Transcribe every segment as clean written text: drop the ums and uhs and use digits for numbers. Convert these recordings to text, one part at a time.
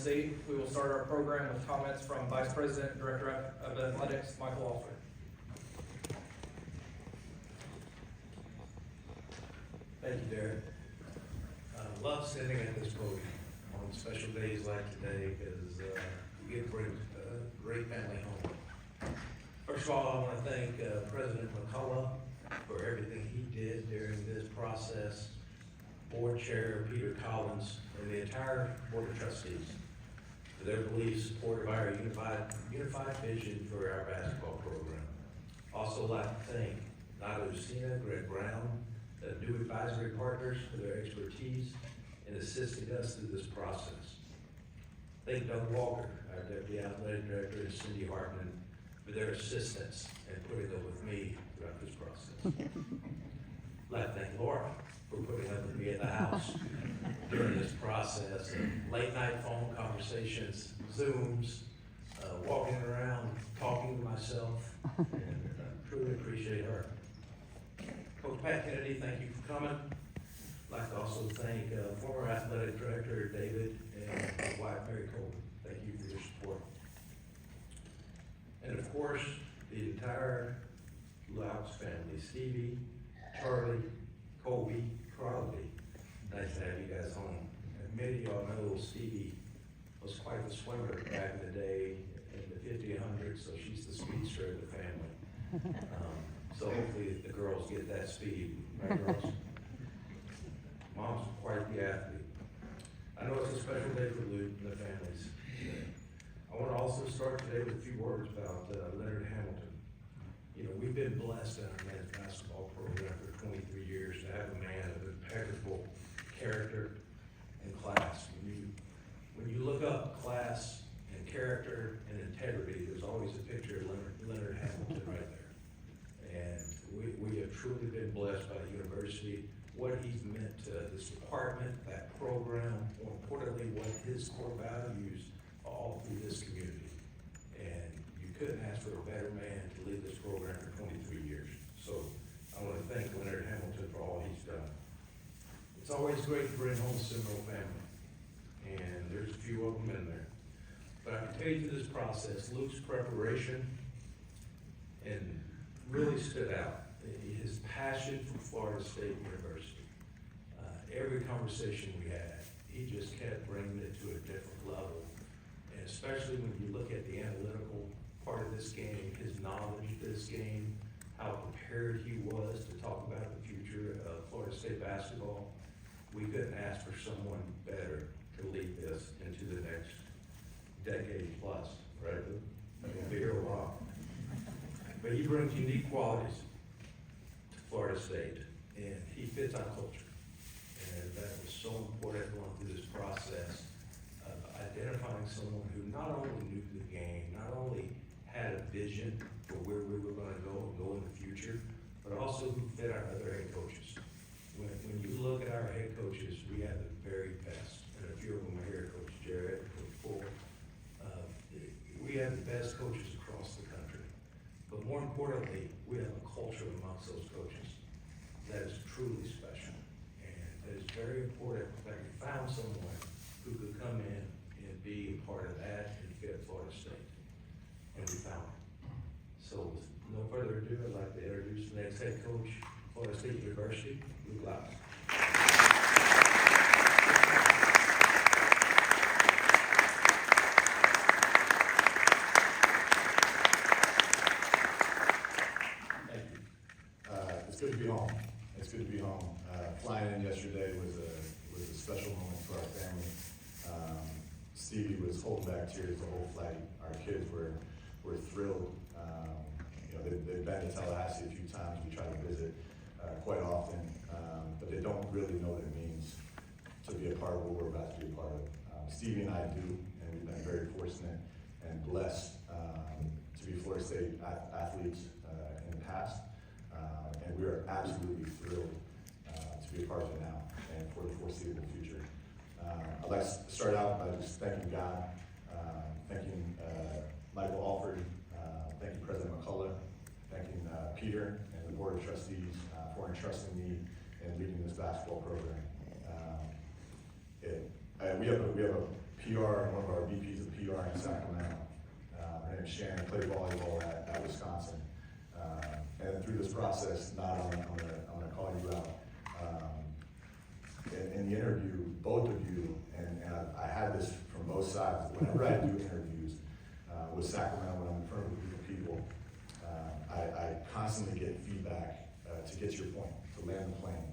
State. We will start our program with comments from Vice President and Director of Athletics, Michael Alford. Thank you, Derek. I love sitting at this podium on special days like today because we get to bring a great family home. First of all, I want to thank President McCullough for everything he did during this process, Board Chair Peter Collins, and the entire Board of Trustees for their belief, support of our unified vision for our basketball program. Also like to thank Nada Lucina, Greg Brown, the new advisory partners for their expertise in assisting us through this process. Thank Doug Walker, our Deputy Athletic Director, and Cindy Hartman for their assistance and putting up with me throughout this process. I'd like to thank Laura for putting up with me at the house during this process. Late night phone conversations, Zooms, walking around, talking to myself, and I truly appreciate her. Coach Pat Kennedy, thank you for coming. I'd like to also thank former athletic director David and his wife Mary Colton. Thank you for your support. And of course, the entire Loucks family, Stevie, Charlie, Colby, Crosby. Nice to have you guys home. And many of y'all know Stevie was quite the swimmer back in the day in the 50, 100, so she's the speedster of the family. So hopefully the girls get that speed, right girls? Mom's quite the athlete. I know it's a special day for Luke and the families. I want to also start today with a few words about Leonard Hamilton. You know, we've been blessed in our men's basketball program for 23 years to have a man of impeccable character and class. When you look up class and character and integrity, there's always a picture of Leonard Hamilton right there. And we have truly been blessed by the university, what he's meant to this department, that program, more importantly, what his core values are all through this community. And you couldn't ask for a better man to lead this program for 23 years. So I want to thank Leonard Hamilton for all he's done. It's always great to bring home a Seminole family, and there's a few of them in there. But I can tell you through this process, Luke's preparation and really stood out. His passion for Florida State University. Every conversation we had, he just kept bringing it to a different level. And especially when you look at the analytical part of this game, his knowledge of this game, how prepared he was to talk about the future of Florida State basketball, we couldn't ask for someone better to lead this into the next decade plus, right? It'll be here a while. But he brings unique qualities to Florida State, and he fits our culture. And that was so important going through this process of identifying someone who not only knew the game, not only had a vision for where we were going to go in the future, but also who fit our other head coaches. When you look at our head coaches, we have the very best, and a few of them are here, Coach Jared, Coach Bull. We have the best coaches across the country. But more importantly, we have a culture amongst those coaches that is truly special. And it is very important that we found someone who could come in and be a part of that and fit Florida State. And we found him. So with no further ado, I'd like to introduce the next head coach, Florida State University, Luke Loucks. It's good to be home. It's good to be home. Flying in yesterday was a special moment for our family. Stevie was holding back tears the whole flight. Our kids were thrilled. They've been to Tallahassee a few times. We try to visit quite often, but they don't really know what it means to be a part of what we're about to be a part of. Stevie and I do, and we've been very fortunate and blessed to be Florida State athletes in the past. And we are absolutely thrilled to be a part of it now and for the foreseeable future. I'd like to start out by just thanking God, thanking Michael Alford, thanking President McCullough, thanking Peter and the Board of Trustees for entrusting me in leading this basketball program. We have a PR, one of our VPs of PR in Sacramento. Her name's Shannon, played volleyball at Wisconsin. And through this process, I'm gonna call you out. In the interview, both of you, and I had this from both sides, whenever I do interviews with Sacramento, when I'm in front of a group of people, I constantly get feedback to get to your point, to land the plane.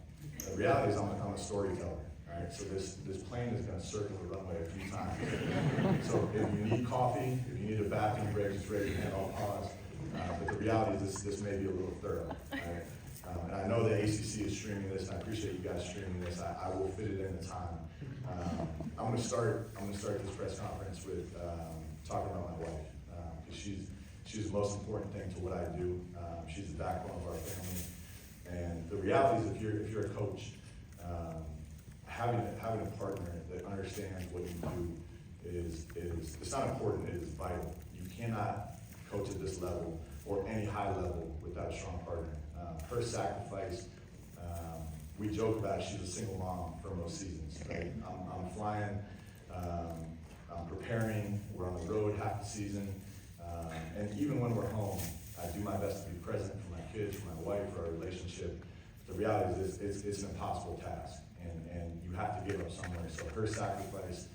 The reality is I'm a storyteller, right? So this plane is gonna circle the runway a few times. So if you need coffee, if you need a bathroom break, just raise your hand, I'll pause. But the reality is this may be a little thorough, right? And I know the ACC is streaming this, and I appreciate you guys streaming this. I will fit it in the time. I'm gonna start this press conference with talking about my wife, because she's the most important thing to what I do. She's the backbone of our family. And the reality is, if you're a coach, having a partner that understands what you do is it's not important, it is vital. You cannot coach at this level or any high level without a strong partner. Her sacrifice, we joke about it, she's a single mom for most seasons, right? I'm flying, I'm preparing, we're on the road half the season, and even when we're home, I do my best to be present for my kids, for my wife, for our relationship. The reality is it's an impossible task, and you have to give up somewhere. So her sacrifice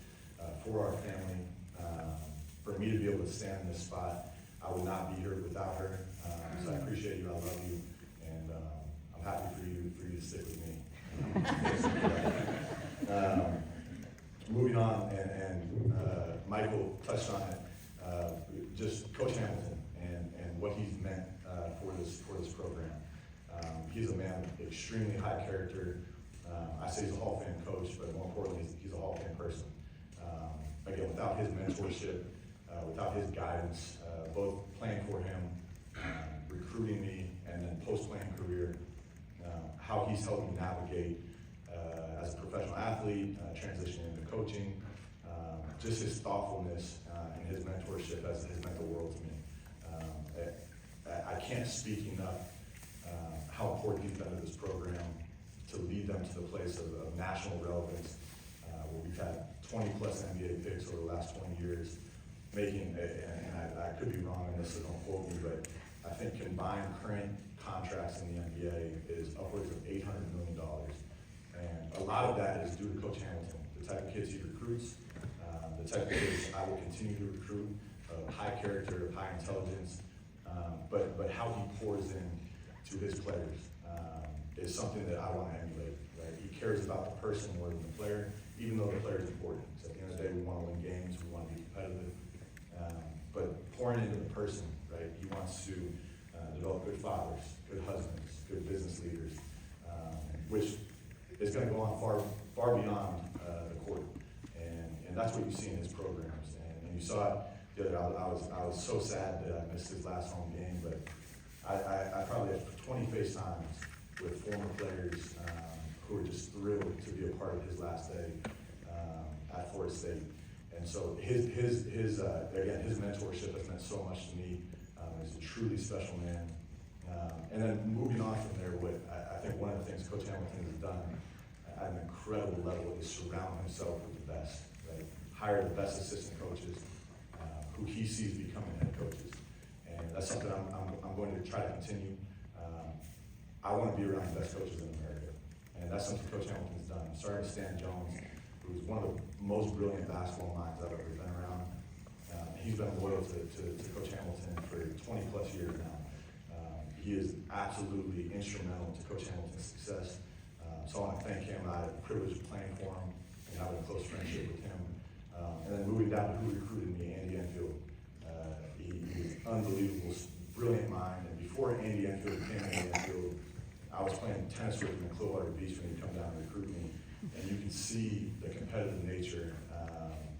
for our family, for me to be able to stand in this spot, I would not be here without her. So I appreciate you, I love you, and I'm happy for you to stick with me. Moving on, and Michael touched on it, just Coach Hamilton and what he's meant for this program. He's a man of extremely high character. I say he's a Hall of Fame coach, but more importantly, he's a Hall of Fame person. Again, without his mentorship, without his guidance, both playing for him, recruiting me, and then post-playing career, how he's helped me navigate as a professional athlete, transitioning into coaching, just his thoughtfulness and his mentorship has meant the world to me. I can't speak enough how important he's been to this program to lead them to the place of national relevance, where we've had 20 plus NBA picks over the last 20 years, making, and I could be wrong on this, so don't quote me, but I think combined current contracts in the NBA is upwards of $800 million. And a lot of that is due to Coach Hamilton, the type of kids he recruits, the type of kids I will continue to recruit, of high character, of high intelligence, but how he pours in to his players is something that I want to emulate. Right? He cares about the person more than the player, even though the player is important. So at the end of the day, we want to win games, we want to be competitive, but pouring into the person, right? He wants to develop good fathers, good husbands, good business leaders, which is going to go on far beyond the court, and that's what you see in his programs. And you saw it the other. I was so sad that I missed his last home game, but I probably had 20 FaceTimes with former players who were just thrilled to be a part of his last day at Florida State. And so his mentorship has meant so much to me. He's a truly special man. And then moving on from there, what I think one of the things Coach Hamilton has done at an incredible level is surround himself with the best, right? Hire the best assistant coaches who he sees becoming head coaches. And that's something I'm going to try to continue. I want to be around the best coaches in America. And that's something Coach Hamilton's done. Starting with Stan Jones, who's one of the most brilliant basketball minds I've ever been around. He's been loyal to Coach Hamilton for 20 plus years now. He is absolutely instrumental to Coach Hamilton's success. So I want to thank him. I had the privilege of playing for him and having a close friendship with him. And then moving down to who recruited me, Andy Enfield. He's unbelievable, brilliant mind. And before Andy Enfield became Andy Enfield, I was playing tennis with him in Clearwater Beach when he'd come down and recruit me. And you can see the competitive nature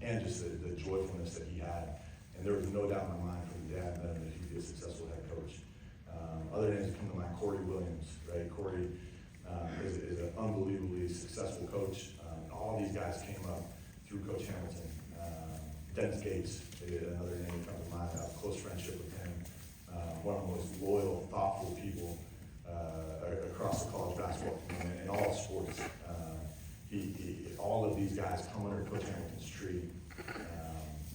and just the joyfulness that he had. And there was no doubt in my mind from the day I met him that he'd be a successful head coach. Other names that come to mind, Corey Williams, right? Corey is an unbelievably successful coach. All these guys came up through Coach Hamilton. Dennis Gates, another name that comes to mind. I have a close friendship with him. One of the most loyal, thoughtful people across the college basketball community in all sports. All of these guys come under Coach Hamilton's tree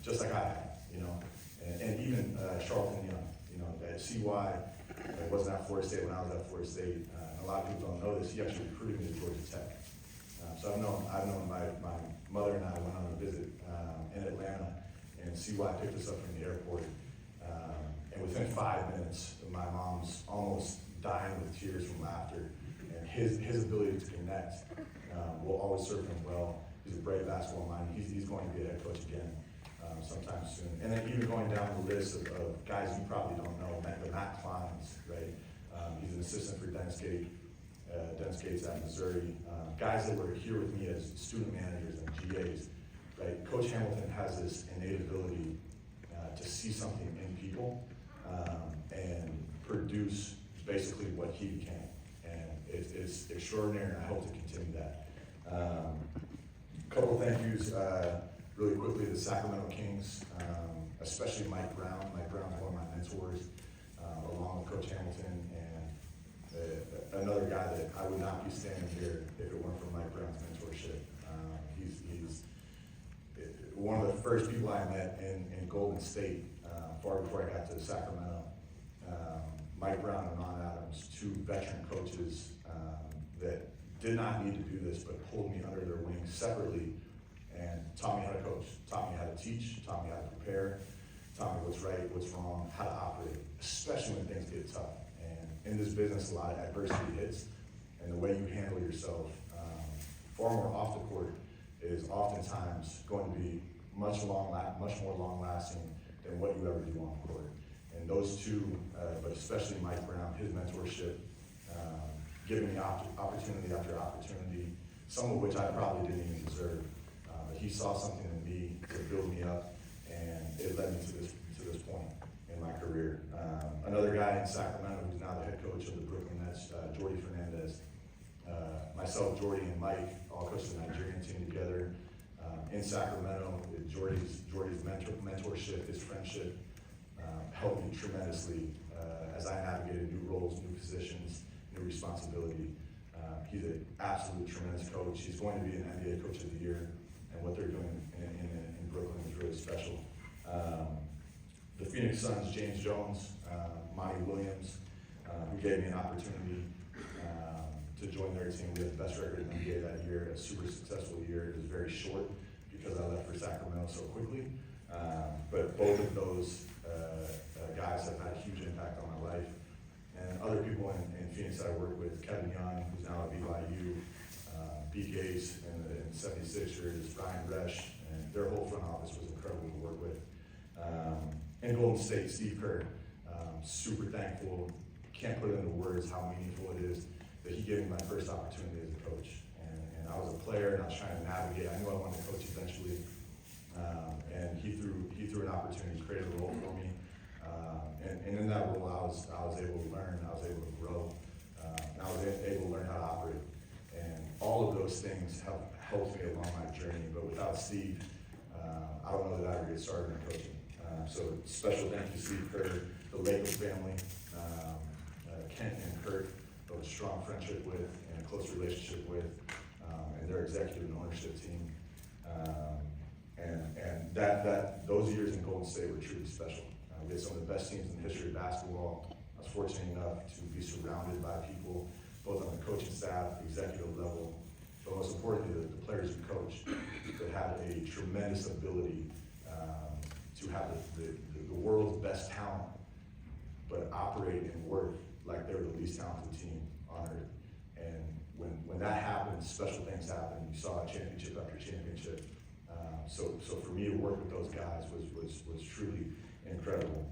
just like I had, you know, and even Charlton Young, you know, at CY, I wasn't at Florida State when I was at Florida State. A lot of people don't know this. He actually recruited me to Georgia Tech. So I've known my mother and I went on a visit in Atlanta, and CY picked us up from the airport. And within 5 minutes, my mom's almost dying with tears from laughter. And his ability to connect will always serve him well. He's a great basketball mind. He's going to be a head coach again sometime soon. And then even going down the list of guys you probably don't know, Matt Kleins, right? He's an assistant for Dennis Gates at Missouri. Guys that were here with me as student managers and GAs, right? Coach Hamilton has this innate ability to see something in people and produce basically what he became. And it's extraordinary, and I hope to continue that. A couple of thank yous really quickly to the Sacramento Kings, especially Mike Brown. Mike Brown's one of my mentors, along with Coach Hamilton, and another guy that I would not be standing here if it weren't for Mike Brown's mentorship. He's one of the first people I met in Golden State, far before I got to Sacramento. Mike Brown and Ron Adams, two veteran coaches that did not need to do this, but pulled me under their wings separately and taught me how to coach, taught me how to teach, taught me how to prepare, taught me what's right, what's wrong, how to operate, especially when things get tough. And in this business, a lot of adversity hits, and the way you handle yourself, far more off the court, is oftentimes going to be much more long-lasting than what you ever do on the court. And those two, but especially Mike Brown, his mentorship, giving me opportunity after opportunity, some of which I probably didn't even deserve. But he saw something in me to build me up, and it led me to this point in my career. Another guy in Sacramento who's now the head coach of the Brooklyn Nets, Jordy Fernandez. Myself, Jordy, and Mike all coached the Nigerian team together in Sacramento. Jordy's mentorship, his friendship, helped me tremendously as I navigated new roles, new positions, new responsibility. He's an absolute tremendous coach. He's going to be an NBA Coach of the Year, and what they're doing in Brooklyn is really special. The Phoenix Suns, James Jones, Monty Williams, who gave me an opportunity to join their team. We had the best record in the NBA that year, a super successful year. It was very short because I left for Sacramento so quickly. But both of those guys have had a huge impact on my life. And other people in Phoenix that I work with, Kevin Young, who's now at BYU, BK's in the 76ers, Brian Resch, and their whole front office was incredible to work with. In Golden State, Steve Kerr, super thankful, can't put it into words how meaningful it is that he gave me my first opportunity as a coach. And I was a player and I was trying to navigate. I knew I wanted to coach eventually. And he threw an opportunity, created a role for me. And in that role, I was able to learn, I was able to grow, and I was able to learn how to operate. And all of those things have helped me along my journey. But without Steve, I don't know that I would get started in coaching. So special thank you, Steve Kerr, the Loucks family, Kent and Kurt, built a strong friendship with and a close relationship with, and their executive and ownership team. And those years in Golden State were truly special. We had some of the best teams in the history of basketball. I was fortunate enough to be surrounded by people, both on the coaching staff, executive level, but most importantly, the players you coach that had a tremendous ability to have the world's best talent, but operate and work like they were the least talented team on earth. And when that happened, special things happened. You saw championship after championship. So for me to work with those guys was truly incredible.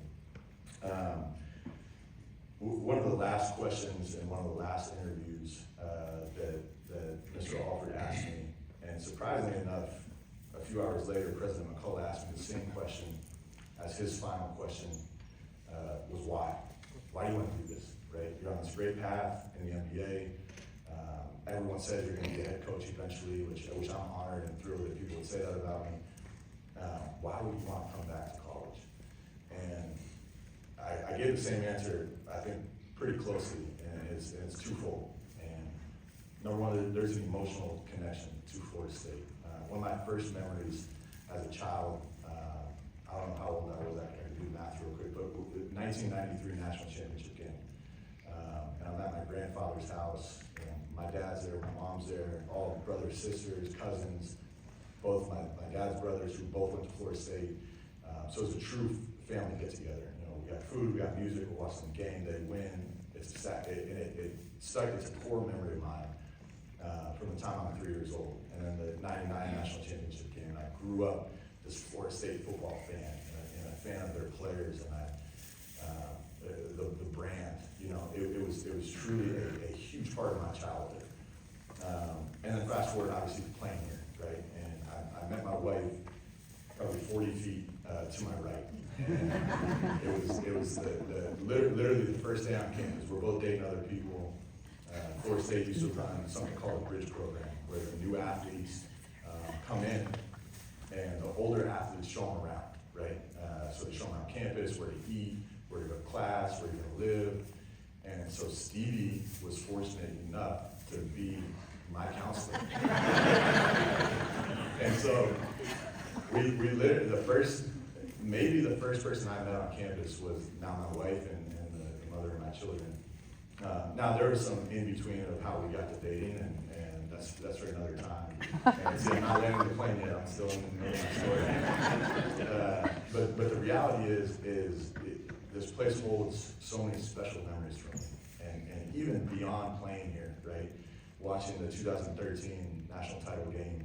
One of the last questions in one of the last interviews that Mr. Alford asked me, and surprisingly enough, a few hours later, President McCullough asked me the same question as his final question was why? Why do you want to do this, right? You're on this great path in the NBA. Everyone says you're going to be a head coach eventually, which I'm honored and thrilled that people would say that about me. Why would you want to come back to college? And I gave the same answer, I think, pretty closely, and it's twofold. And number one, there's an emotional connection to Florida State. One of my first memories as a child 1993 national championship game. And I'm at my grandfather's house. You know, my dad's there, my mom's there, all brothers, sisters, cousins, both my dad's brothers who both went to Florida State. So it's a true family get together. You know, we got food, we got music, we'll watch some game, they win. It stuck. It's a core memory of mine from the time I'm 3 years old. And then the '99 national championship game. I grew up this Florida State football fan and a fan of their players and the brand. You know, it was truly a huge part of my childhood. And then fast forward, obviously, to playing here, right? And I met my wife probably 40 feet to my right. And it was literally the first day on campus. We're both dating other people. Florida State used to run something called a bridge program, where the new athletes come in, and the older athletes show them around, right? So they show them around campus, where to eat, where to go to class, where you're gonna live. And so Stevie was fortunate enough to be my counselor. And so we literally, maybe the first person I met on campus was now my wife and the mother of my children. Now there was some in between of how we got to dating, and that's for another time. And see, I'm not landing the plane yet. I'm still in the middle of my story. But the reality is this place holds so many special memories for me, and even beyond playing here, right? Watching the 2013 national title game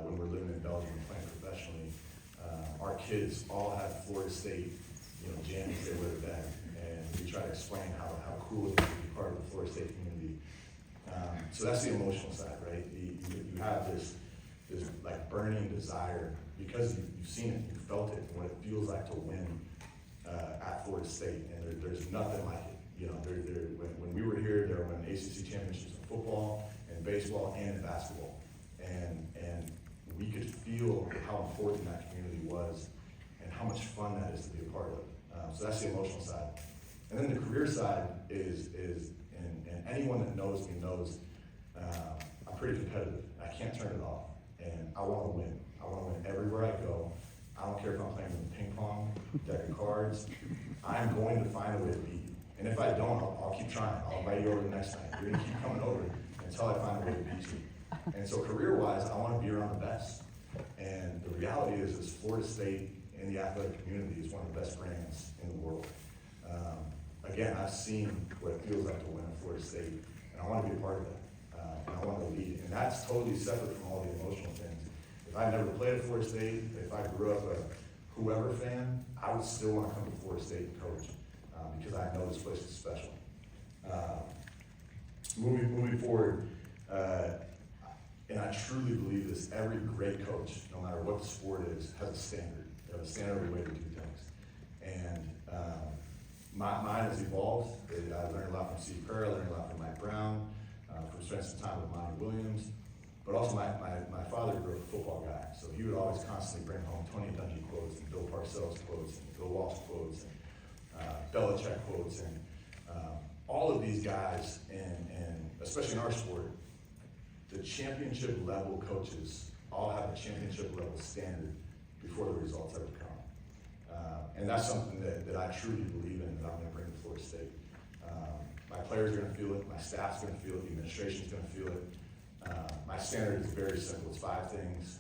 when we're living in Belgium and playing professionally, our kids all had Florida State, jammies they would have been, and we try to explain how cool it is to be part of the Florida State community. So that's the emotional side, right? You have this like burning desire because you've seen it, you felt it, and what it feels like to win at Florida State, and there's nothing like it. When we were here, there were ACC championships in football and baseball and in basketball, and we could feel how important that community was and how much fun that is to be a part of. So that's the emotional side. And then the career side is and anyone that knows me knows I'm pretty competitive. I can't turn it off, and I want to win. I want to win everywhere I go. I don't care if I'm playing with ping pong, deck of cards. I'm going to find a way to beat you. And if I don't, I'll keep trying. I'll invite you over the next night. You're going to keep coming over until I find a way to beat you. And so career-wise, I want to be around the best. And the reality is Florida State in the athletic community is one of the best brands in the world. Again, I've seen what it feels like to win at Florida State, and I want to be a part of that. And I want to lead. And that's totally separate from all the emotional things. If I never played at Florida State, if I grew up a whoever fan, I would still want to come to Florida State and coach because I know this place is special. Moving forward, and I truly believe this, every great coach, no matter what the sport is, has a standard. They have a standard way to do things. And mine has evolved. I learned a lot from Steve Kerr, I learned a lot from Mike Brown, from spending some time with Monty Williams. But also my father grew up a football guy, so he would always constantly bring home Tony Dungy quotes and Bill Parcells quotes and Bill Walsh quotes and Belichick quotes and all of these guys, and especially in our sport, the championship level coaches all have a championship level standard before the results ever come. And that's something that I truly believe in, that I'm going to bring to Florida State. My players are going to feel it, my staff's going to feel it, the administration's going to feel it. My standard is very simple, it's 5 things,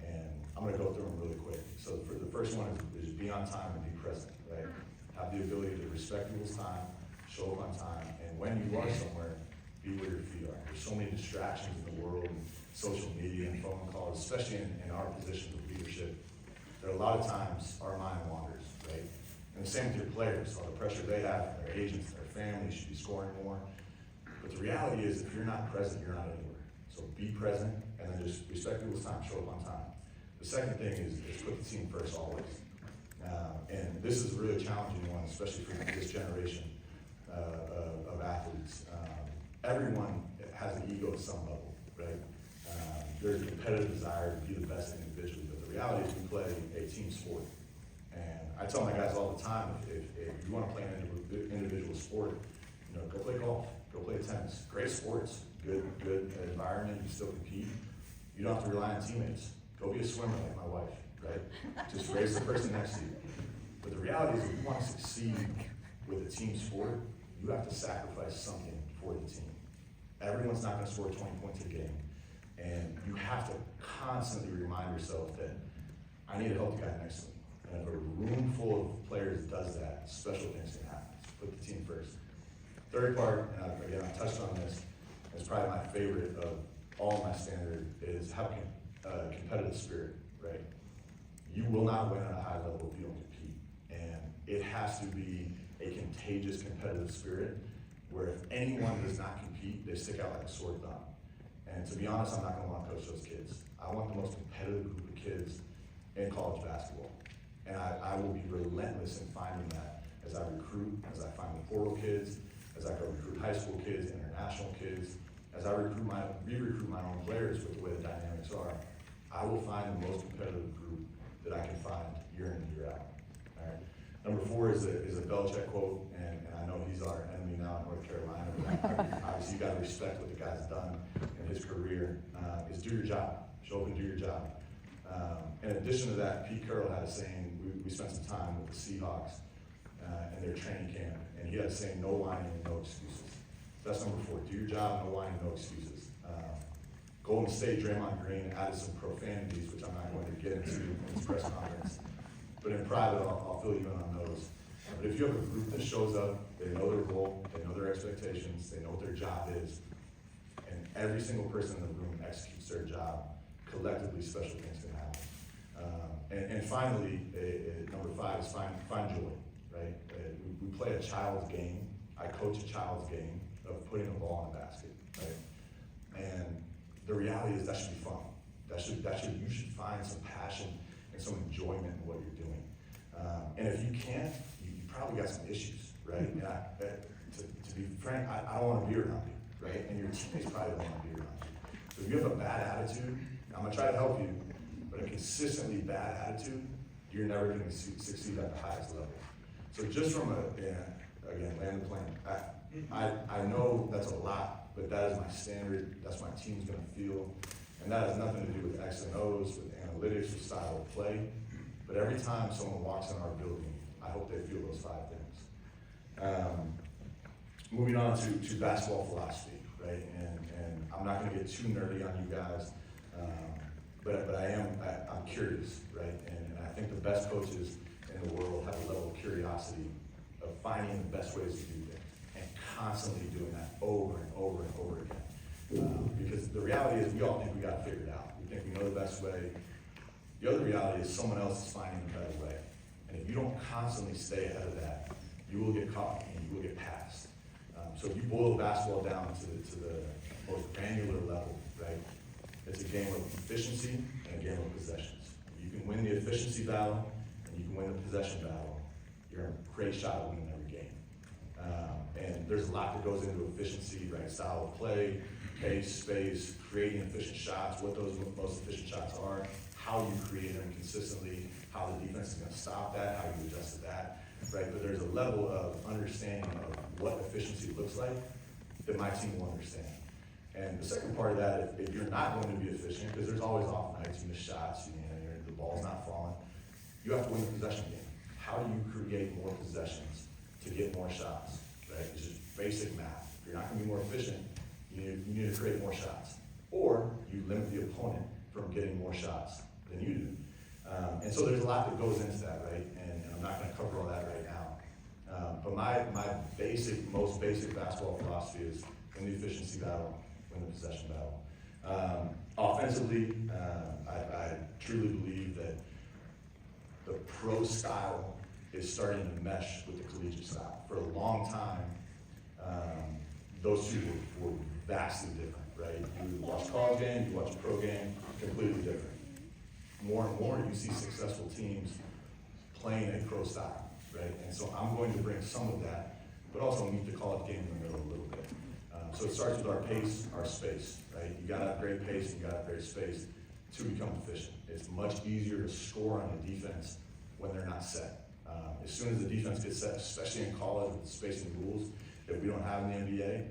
and I'm going to go through them really quick. So for the first one is be on time and be present, right? Have the ability to respect people's time, show up on time, and when you are somewhere, be where your feet are. There's so many distractions in the world, and social media and phone calls, especially in our position of leadership. There are a lot of times our mind wanders, right? And the same with your players, all the pressure they have, their agents, their families should be scoring more. But the reality is, if you're not present, you're not anywhere. So be present, and then just respect people's time, show up on time. The second thing is put the team first always. And this is a really challenging one, especially for this generation of athletes. Everyone has an ego at some level, right? There's a competitive desire to be the best individually, but the reality is we play a team sport. And I tell my guys all the time, if you want to play an individual sport, go play golf, go play tennis. Great sports, good environment, you still compete. You don't have to rely on teammates. Go be a swimmer like my wife, right? Just raise the person next to you. But the reality is, if you want to succeed with a team sport, you have to sacrifice something for the team. Everyone's not gonna score 20 points a game. And you have to constantly remind yourself that I need a healthy guy next to me. And if a room full of players does that, special things can happen. Put the team first. Third part, and again, I touched on this, it's probably my favorite of all my standard, is having a competitive spirit, right? You will not win at a high level if you don't compete. And it has to be a contagious competitive spirit where if anyone does not compete, they stick out like a sore thumb. And to be honest, I'm not gonna wanna coach those kids. I want the most competitive group of kids in college basketball. And I will be relentless in finding that as I recruit, as I find the portal kids, as I go recruit high school kids, international kids, as I re-recruit my own players with the way the dynamics are. I will find the most competitive group that I can find year in and year out. All right. Number 4 is a Belichick quote, and I know he's our enemy now in North Carolina, but obviously you gotta respect what the guy's done in his career, is do your job, show up and do your job. In addition to that, Pete Carroll had a saying, we spent some time with the Seahawks in their training camp, and he had a saying, no whining and no excuses. So that's number 4, do your job, no whining, no excuses. Golden State, Draymond Green added some profanities, which I'm not going to get into in this press conference. But in private, I'll fill you in on those. But if you have a group that shows up, they know their role, they know their expectations, they know what their job is, and every single person in the room executes their job, collectively special things can happen. And finally, number 5 is find joy, right? We play a child's game. I coach a child's game of putting a ball in a basket, right? And the reality is that should be fun. You should find some passion and some enjoyment in what you're doing. And if you can't, you probably got some issues, right? And to be frank, I don't want to be around you, right? And your teammates probably don't want to be around you. So if you have a bad attitude, I'm gonna try to help you, but a consistently bad attitude, you're never gonna succeed at the highest level. So just from again, land the plane. I know that's a lot, but that is my standard, that's my team's gonna feel, and that has nothing to do with X and O's, with analytics, with style of play, but every time someone walks in our building, I hope they feel those 5 things. Moving on to basketball philosophy, right? And I'm not gonna get too nerdy on you guys, but I'm curious, right? And I think the best coaches in the world have a level of curiosity of finding the best ways to do things and constantly doing that over and over and over again. Because the reality is we all think we got it figured out. We think we know the best way. The other reality is someone else is finding a better way. And if you don't constantly stay ahead of that, you will get caught and you will get passed. So if you boil basketball down to the most granular level, right? It's a game of efficiency and a game of possessions. You can win the efficiency battle and you can win the possession battle. You're in a great shot at winning every game. And there's a lot that goes into efficiency, right? Style of play, pace, space, creating efficient shots, what those most efficient shots are, how you create them consistently, how the defense is gonna stop that, how you adjust to that, right? But there's a level of understanding of what efficiency looks like that my team will understand. And the second part of that, if you're not going to be efficient, because there's always off nights, you miss shots, the ball's not falling, you have to win the possession game. How do you create more possessions to get more shots, right? It's just basic math. If you're not gonna be more efficient, you need to create more shots. Or you limit the opponent from getting more shots than you do. And so there's a lot that goes into that, right? And I'm not gonna cover all that right now. But my most basic basketball philosophy is win the efficiency battle, win the possession battle. Offensively, I truly believe that the pro style is starting to mesh with the collegiate style. For a long time, those two were vastly different, right? You watch college game, you watch pro game, completely different. More and more, you see successful teams playing a pro style, right? And so I'm going to bring some of that, but also meet the college game in the middle a little bit. So it starts with our pace, our space, right? You gotta have great pace and you gotta have great space to become efficient. It's much easier to score on the defense when they're not set. As soon as the defense gets set, especially in college with the spacing rules that we don't have in the NBA,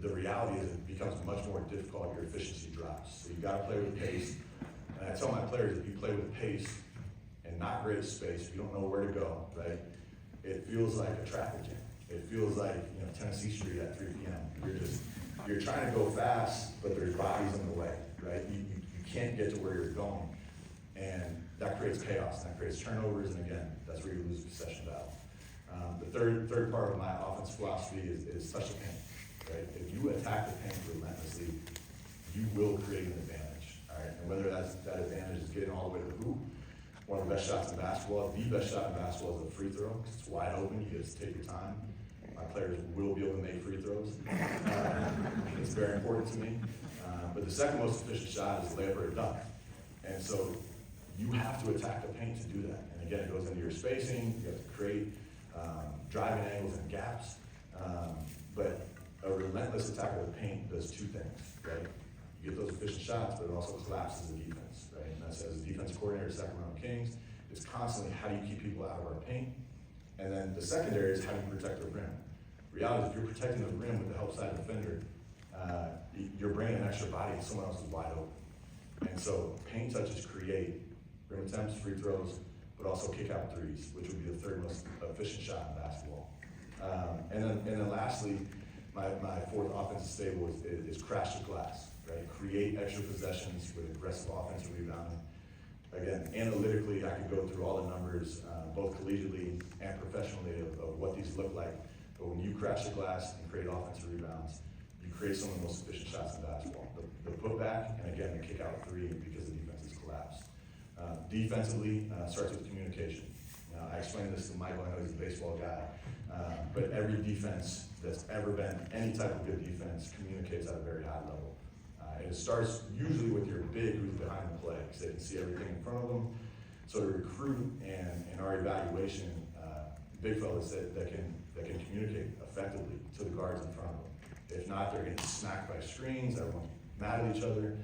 the reality is it becomes much more difficult, your efficiency drops. So you gotta play with pace. And I tell my players, if you play with pace and not great space, if you don't know where to go, right? it feels like a traffic jam. It feels like, Tennessee Street at 3 p.m. You're trying to go fast, but there's bodies in the way, right? You can't get to where you're going. And that creates chaos, and that creates turnovers, and again, that's where you lose possession battle. The third part of my offense philosophy is special paint, right? If you attack the paint relentlessly, you will create an advantage, all right? And whether that advantage is getting all the way to the hoop, one of the best shots in basketball, the best shot in basketball is a free throw, because it's wide open, you just take your time. My players will be able to make free throws. It's very important to me. But the second most efficient shot is a layup or a dunk. And so you have to attack the paint to do that. And again, it goes into your spacing, you have to create driving angles and gaps. But a relentless attack of the paint does two things, right? You get those efficient shots, but it also collapses the defense, right? And that's as a defensive coordinator, Sacramento Kings, it's constantly how do you keep people out of our paint? And then the secondary is how do you protect the rim? Reality is if you're protecting the rim with the help side defender, you're bringing an extra body and someone else is wide open. And so paint touches create rim attempts, free throws, but also kick out threes, which would be the third most efficient shot in basketball. And then lastly, my fourth offensive staple is crash the glass, right? Create extra possessions with aggressive offensive rebounding. Again, analytically, I could go through all the numbers, both collegiately and professionally, of what these look like. But when you crash the glass and create offensive rebounds, you create some of the most efficient shots in basketball. The putback, and again, the kick out three because the defense is collapsed. Defensively, starts with communication. I explained this to Michael, I know he's a baseball guy, but every defense that's ever been any type of good defense communicates at a very high level. And it starts usually with your big who's behind the play, because they can see everything in front of them. So to recruit and our evaluation, big fellas that can communicate effectively to the guards in front of them. If not, they're getting smacked by screens, everyone's mad at each other.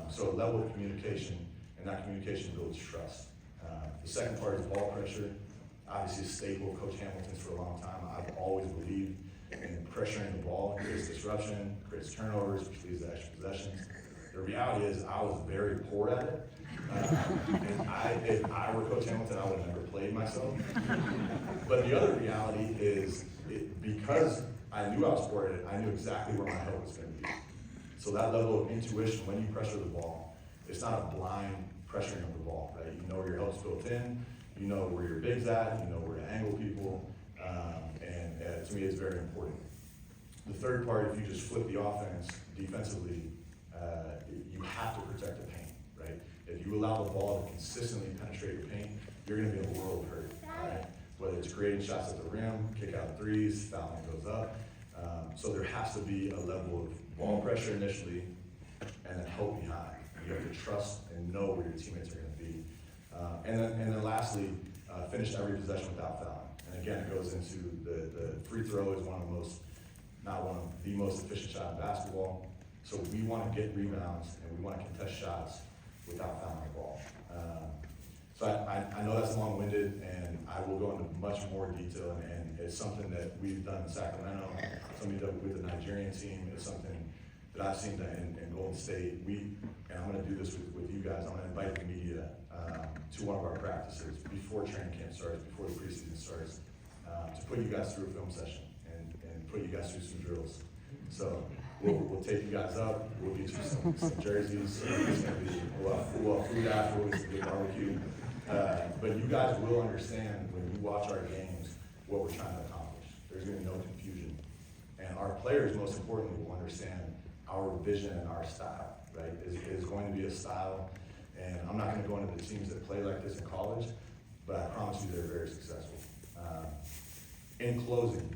So a level of communication, and that communication builds trust. The second part is ball pressure. Obviously a staple, Coach Hamilton's for a long time. I've always believed in pressuring the ball, creates disruption, creates turnovers, which leads to extra possessions. The reality is I was very poor at it. And if I were Coach Hamilton, I would have never played myself. But the other reality is because I knew I was poor at it, I knew exactly where my help was going to be. So that level of intuition when you pressure the ball, it's not a blind pressuring of the ball, right? You know where your help's built in, you know where your big's at, you know where to angle people, and to me it's very important. The third part, if you just flip the offense defensively, you have to protect the paint, right? If you allow the ball to consistently penetrate your paint, you're going to be in a world of hurt, right? Whether it's creating shots at the rim, kick out threes, fouling goes up. So there has to be a level of ball pressure initially, and then help behind. You have to trust and know where your teammates are going to be. And then lastly, finish every possession without fouling. And again, it goes into the free throw is one of the most efficient shot in basketball. So we want to get rebounds and we want to contest shots without fouling the ball. So I know that's long-winded, and I will go into much more detail, and it's something that we've done in Sacramento, something with the Nigerian team. It's something that I've seen in Golden State. And I'm going to do this with you guys. I'm going to invite the media to one of our practices before training camp starts, before the preseason starts, to put you guys through a film session and put you guys through some drills. So we'll take you guys up. We'll get you some jerseys. It's going to be a lot of food afterwards, a good barbecue. But you guys will understand when you watch our games what we're trying to accomplish. There's going to be no confusion. And our players, most importantly, will understand our vision and our style, right? It is going to be a style, and I'm not going to go into the teams that play like this in college, but I promise you they're very successful. In closing,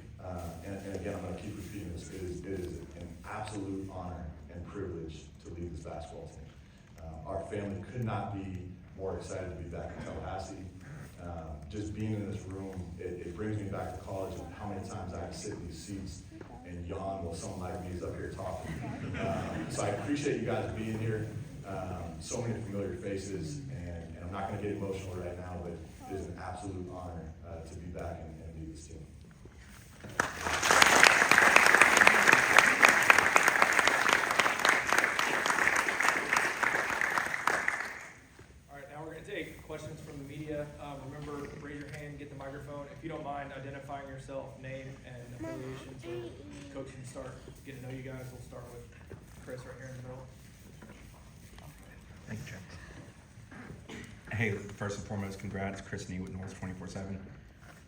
and again, I'm going to keep repeating this, it is an absolute honor and privilege to lead this basketball team. Our family could not be more excited to be back in Tallahassee. Just being in this room, it brings me back to college and how many times I can sit in these seats and yawn while someone like me is up here talking. So I appreciate you guys being here. So many familiar faces, and I'm not going to get emotional right now, but it is an absolute honor to be back and lead this team. All right, now we're going to take questions from the media. remember, raise your hand, get the microphone. If you don't mind identifying yourself, name and affiliation, so Coach can start getting to know you guys. We'll start with Chris right here in the middle. Thank you, Jack. Hey, first and foremost, congrats, Chris Nee with North 24/7.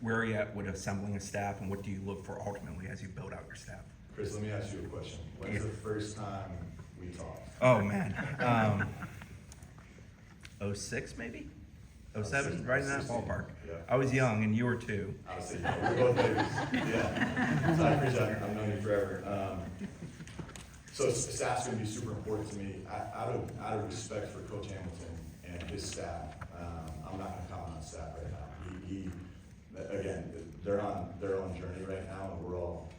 Where are you at with assembling a staff, and what do you look for ultimately as you build out your staff? Chris, let me ask you a question. When's the first time we talked? Oh, man. 06 maybe? 07, right in that 16, ballpark. yeah. I was young, and you were too. I would say, yeah, we're both babies. Yeah. So I appreciate it. I've known you forever. So staff's gonna be super important to me. Out of respect for Coach Hamilton and his staff, I'm not gonna comment on staff right now. Again, they're on their own journey right now, and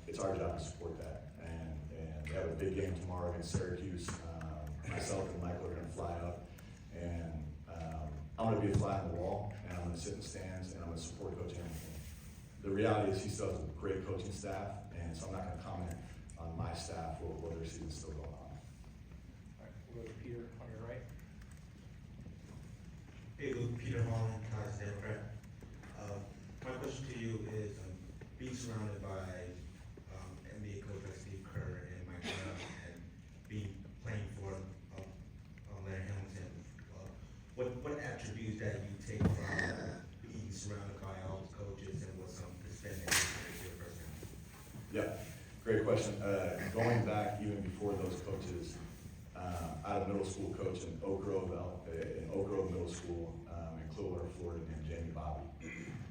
it's our job to support that. And we have a big game tomorrow against Syracuse. Myself and Michael are gonna fly up, and I'm gonna be a fly on the wall, and I'm gonna sit in the stands, and I'm gonna support Coach Hamilton. The reality is he still has a great coaching staff, and so I'm not gonna comment on my staff or their season's still going on. All right, we'll go to Peter on your right. Hey Luke, Peter Holland, College Democrat. My question to you is, being surrounded by NBA coach like Steve Kerr and Mike Brown, and playing for Larry Hamilton, what attributes that you take from being surrounded by all those coaches, and what some percentage is your personality? Yeah, great question. Going back even before those coaches, I had a middle school coach in Oak Grove Middle School in Clearwater, Florida, named Jamie Bobby.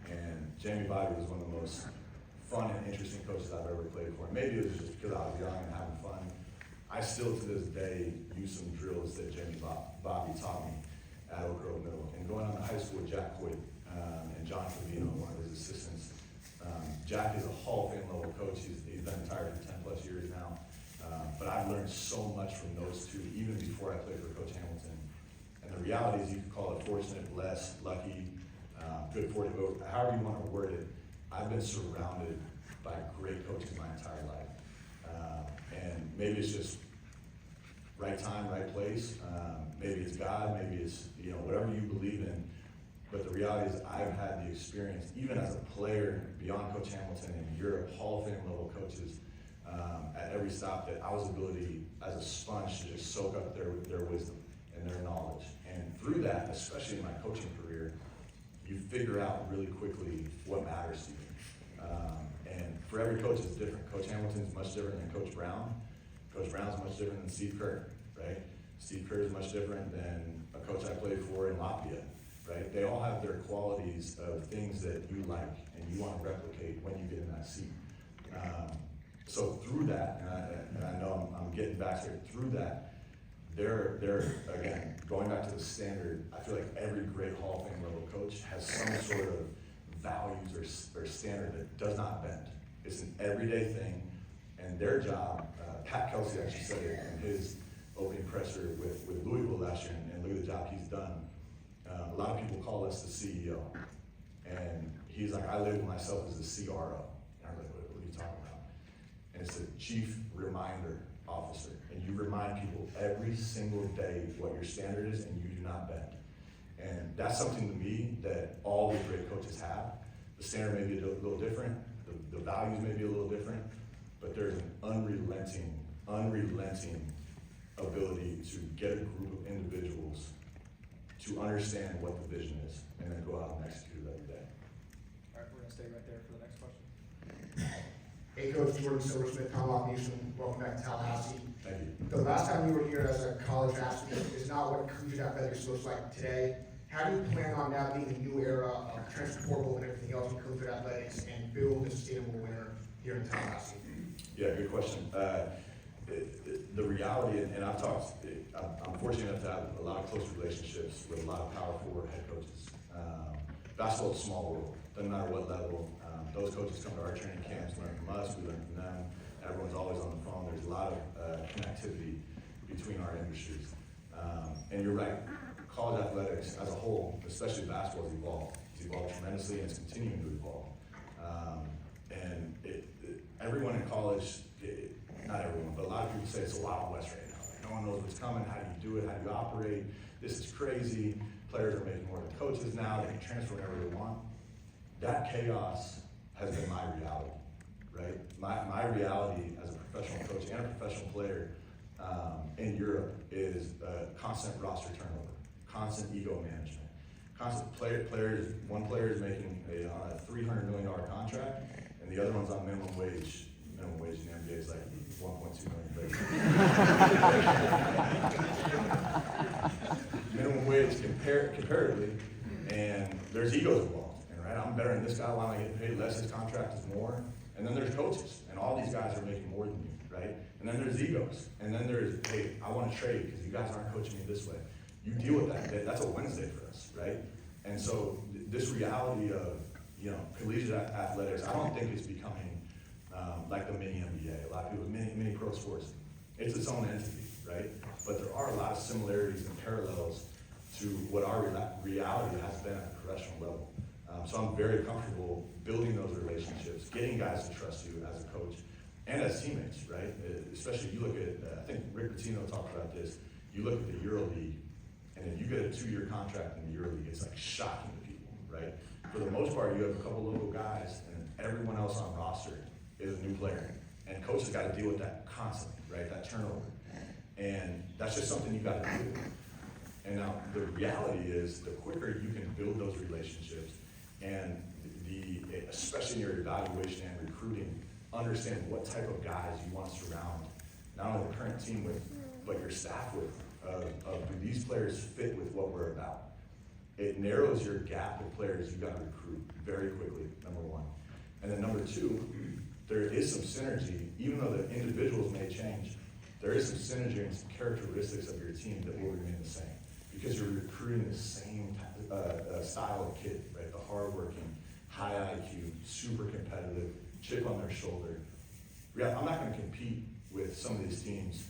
And Jamie Bobby was one of the most fun and interesting coaches I've ever played for. And maybe it was just because I was young and having fun. I still to this day use some drills that Jamie Bobby taught me at Oak Grove Middle. And going on to high school with Jack Hoyt and John Favino, one of his assistants. Jack is a Hall of Fame level coach. He's been retired for 10 plus years now. But I've learned so much from those two, even before I played for Coach Hamilton. And the reality is, you could call it fortunate, blessed, lucky, good fortune, however you want to word it. I've been surrounded by great coaches my entire life. And maybe it's just right time, right place. Maybe it's God, maybe it's, whatever you believe in. But the reality is, I've had the experience, even as a player, beyond Coach Hamilton in Europe, Hall of Fame level coaches, at every stop, that I was ability as a sponge to just soak up their wisdom and their knowledge. And through that, especially in my coaching career, you figure out really quickly what matters to you. And for every coach, it's different. Coach Hamilton's much different than Coach Brown. Coach Brown's much different than Steve Kerr, right? Steve Kerr is much different than a coach I played for in Latvia, right? They all have their qualities of things that you like and you want to replicate when you get in that seat. So through that, and I know I'm getting back to it, through that, they're again, going back to the standard, I feel like every great Hall of Fame level coach has some sort of values or standard that does not bend. It's an everyday thing, and their job, Pat Kelsey actually said it in his opening presser with Louisville last year, and look at the job he's done. A lot of people call us the CEO, and he's like, I label myself as the CRO. And I'm like, what are you talking about? And it's the Chief Reminder Officer, and you remind people every single day what your standard is, and you do not bend. And that's something to me that all the great coaches have. The standard may be a little different, the values may be a little different, but there's an unrelenting ability to get a group of individuals to understand what the vision is, and then go out and execute it every day. All right, we're gonna stay right there for the next question. Hey Coach, Jordan Silversmith, Commonwealth Nation, welcome back to Tallahassee. Thank you. The last time you were here as a college athlete is not what collegiate athletics looks like today. How do you plan on navigating the new era of transfer portal and everything else in collegiate athletics and build a sustainable winner here in Tallahassee? Yeah, good question. The reality, and I'm fortunate enough to have a lot of close relationships with a lot of Power Forward head coaches. Basketball is a small world, doesn't matter what level. Those coaches come to our training camps, learn from us, we learn from them. Everyone's always on the phone. There's a lot of connectivity between our industries. And you're right, college athletics as a whole, especially basketball, has evolved. It's evolved tremendously, and it's continuing to evolve. And everyone in college, not everyone, but a lot of people say it's a Wild West right now. Like, no one knows what's coming. How do you do it? How do you operate? This is crazy. players are making more than coaches now, they can transfer whenever they want. That chaos has been my reality, right? My reality as a professional coach and a professional player in Europe is constant roster turnover, constant ego management, constant players. One player is making a $300 million contract, and the other one's on minimum wage. Minimum wage in the NBA is like 1.2 million. Minimum wage comparatively, and there's egos involved. And right, I'm better than this guy. Why am I getting paid less? His contract is more. And then there's coaches, and all these guys are making more than you, right? And then there's egos, and then there's, hey, I want to trade because you guys aren't coaching me this way. You deal with that. That's a Wednesday for us, right? And so this reality of, collegiate athletics, I don't think it's becoming like the mini NBA. A lot of people, mini pro sports. It's its own entity, right? But there are a lot of similarities and parallels to what our reality has been at the professional level. So I'm very comfortable building those relationships, getting guys to trust you as a coach and as teammates, right? Especially you look at, I think Rick Pitino talked about this, you look at the EuroLeague, and if you get a 2-year contract in the EuroLeague, it's like shocking to people, right? For the most part, you have a couple local guys, and everyone else on roster is a new player. And coaches got to deal with that constantly, right? That turnover. And that's just something you got to do. And now the reality is the quicker you can build those relationships and especially in your evaluation and recruiting, understand what type of guys you want to surround not only the current team with, but your staff with, do these players fit with what we're about? It narrows your gap of players you got to recruit very quickly, number one. And then number two, there is some synergy, even though the individuals may change, there is some synergy and some characteristics of your team that will remain the same. Because you're recruiting the same style of kid, right? The hardworking, high IQ, super competitive, chip on their shoulder. Yeah, I'm not going to compete with some of these teams,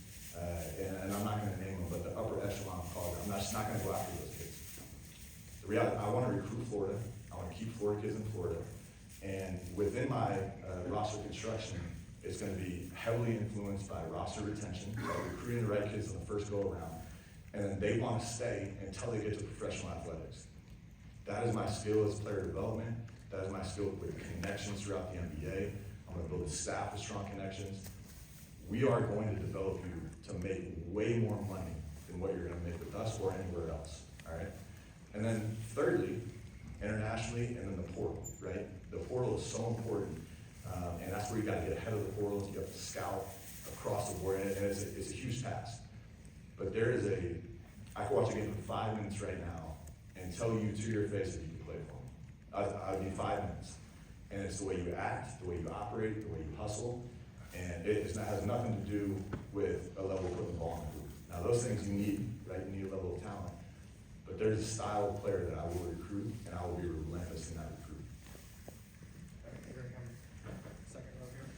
and I'm not going to name them, but the upper echelon quality. I'm just not going to go after those kids. The reality, I want to recruit Florida. I want to keep Florida kids in Florida. And within my roster construction, it's going to be heavily influenced by roster retention, by recruiting the right kids in the first go around. And then they want to stay until they get to professional athletics. That is my skill as player development. That is my skill with connections throughout the NBA. I'm going to build a staff with strong connections. We are going to develop you to make way more money than what you're going to make with us or anywhere else, all right? And then thirdly, internationally, and then the portal, right? The portal is so important, and that's where you got to get ahead of the portals. You have to scout across the board, and it's a huge task. But there is I can watch a game for 5 minutes right now and tell you to your face if you can play for me. I need 5 minutes. And it's the way you act, the way you operate, the way you hustle, and it has nothing to do with a level of putting the ball in the hoop. Now those things you need, right? You need a level of talent. But there's a style of player that I will recruit, and I will be relentless in that recruit. Second row here.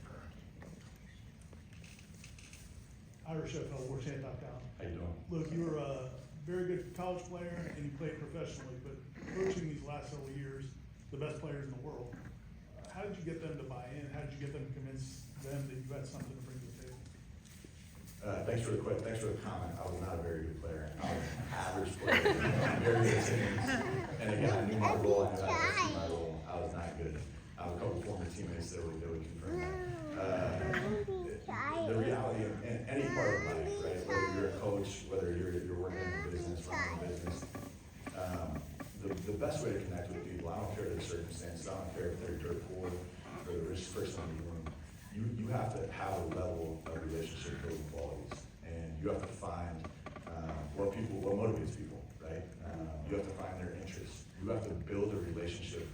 Irish FL, WarChant.com. How you doing? Look, you were a very good college player and you played professionally, but coaching these last several years, the best players in the world, how did you get them to buy in? How did you get them to convince them that you had something to bring to the table? Thanks for the comment. I was not a very good player. I was an average player. Very good teams. And again, I knew my role. I knew how to execute my role. I was not good. I have a couple former teammates that would confirm that. The reality in any part of life, right? Whether you're a coach, whether you're working in a business, running a business, the best way to connect with people, I don't care their circumstances, I don't care if they're dirt poor or the richest person in the room, you have to have a level of relationship building qualities, and you have to find what motivates people, right? You have to find their interests. You have to build a relationship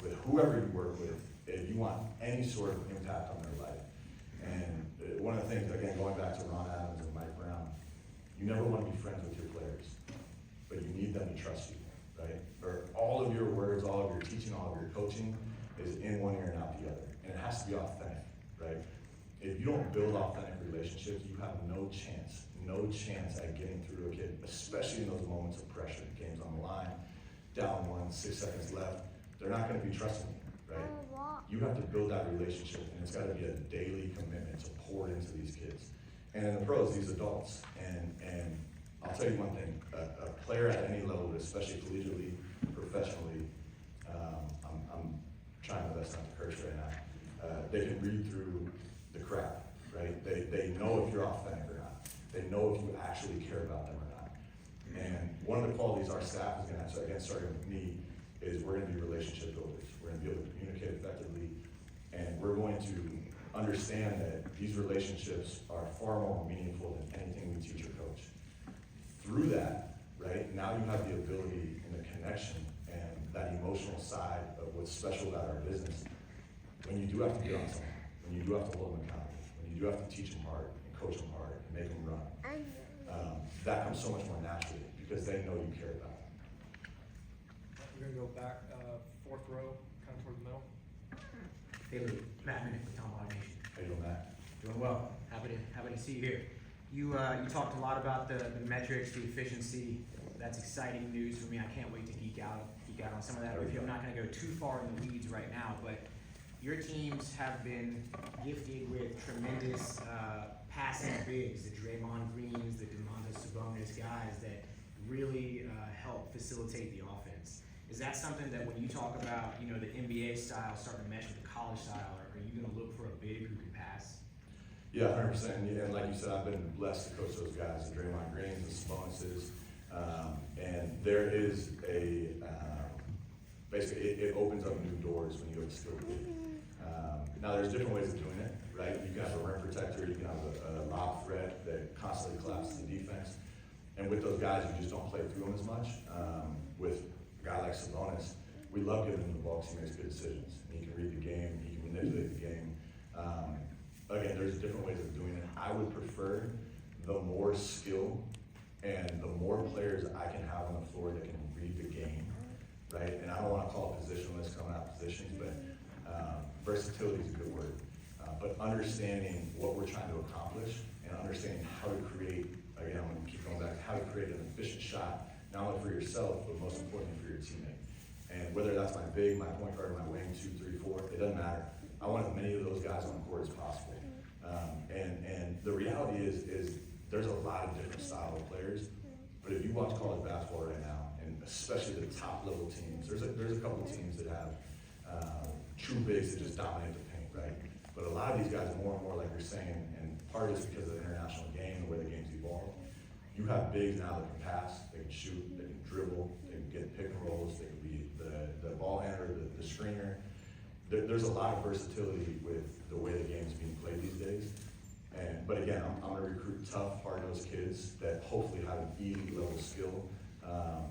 with whoever you work with if you want any sort of impact on their life. And one of the things, again, going back to Ron Adams and Mike Brown, you never want to be friends with your players, but you need them to trust you, right? Or all of your words, all of your teaching, all of your coaching is in one ear and out the other. And it has to be authentic, right? If you don't build authentic relationships, you have no chance at getting through a kid, especially in those moments of pressure. Game's on the line, down 1, 6 seconds left. They're not going to be trusting you, right? You have to build that relationship, and it's got to be a daily commitment to pour into these kids. And in the pros, these adults. And I'll tell you one thing, a player at any level, but especially collegiately, professionally, I'm trying my best not to curse right now. They can read through the crap, right? They know if you're authentic or not. They know if you actually care about them or not. And one of the qualities our staff is gonna have, so again, starting with me, is we're gonna be relationship builders. We're gonna be able to communicate effectively, and we're going to understand that these relationships are far more meaningful than anything we teach or coach. Through that, right, now you have the ability and the connection and that emotional side of what's special about our business. When you do have to be on someone, when you do have to hold them accountable, when you do have to teach them hard and coach them hard and make them run, that comes so much more naturally because they know you care about them. We're gonna go back, fourth row, kind of toward the middle. Hey Lou, Matt Minnick with Tom Automation. How you doing, Matt? Doing well. Happy to see you here. You talked a lot about the metrics, the efficiency. That's exciting news for me. I can't wait to geek out on some of that with you. I'm not going to go too far in the weeds right now, but your teams have been gifted with tremendous passing bigs, the Draymond Greens, the Domantas Sabonis guys that really help facilitate the offense. Is that something that when you talk about, you know, the NBA style starting to mesh with the college style, are you going to look for a big who can pass? Yeah, 100%. And like you said, I've been blessed to coach those guys, the Draymond Greens, the Sabonis, and there is a basically it opens up new doors when you have a skill group. Now there's different ways of doing it, right? You can have a rim protector, you can have a lob threat that constantly collapses the defense, and with those guys, you just don't play through them as much. With a guy like Sabonis, we love giving him the ball because he makes good decisions. He can read the game, he can manipulate the game. Again, there's different ways of doing it. I would prefer the more skill and the more players I can have on the floor that can read the game, right? And I don't want to call it positionless coming out of positions, but versatility is a good word. But understanding what we're trying to accomplish and understanding how to create, again, I'm going to keep going back, how to create an efficient shot, not only for yourself, but most importantly for your teammate. And whether that's my big, my point guard, my wing, 2, 3, 4, it doesn't matter. I want as many of those guys on the court as possible. And the reality is there's a lot of different style of players, but if you watch college basketball right now, and especially the top level teams, there's a couple of teams that have true bigs that just dominate the paint, right? But a lot of these guys, more and more, like you're saying, and part of it's because of the international game and where the game's evolved, you have bigs now that can pass, they can shoot, they can dribble, they can get pick and rolls, they can be the ball handler, the screener. There's a lot of versatility with the way the game's being played these days. But again, I'm going to recruit tough, hard-nosed kids that hopefully have an elite level skill.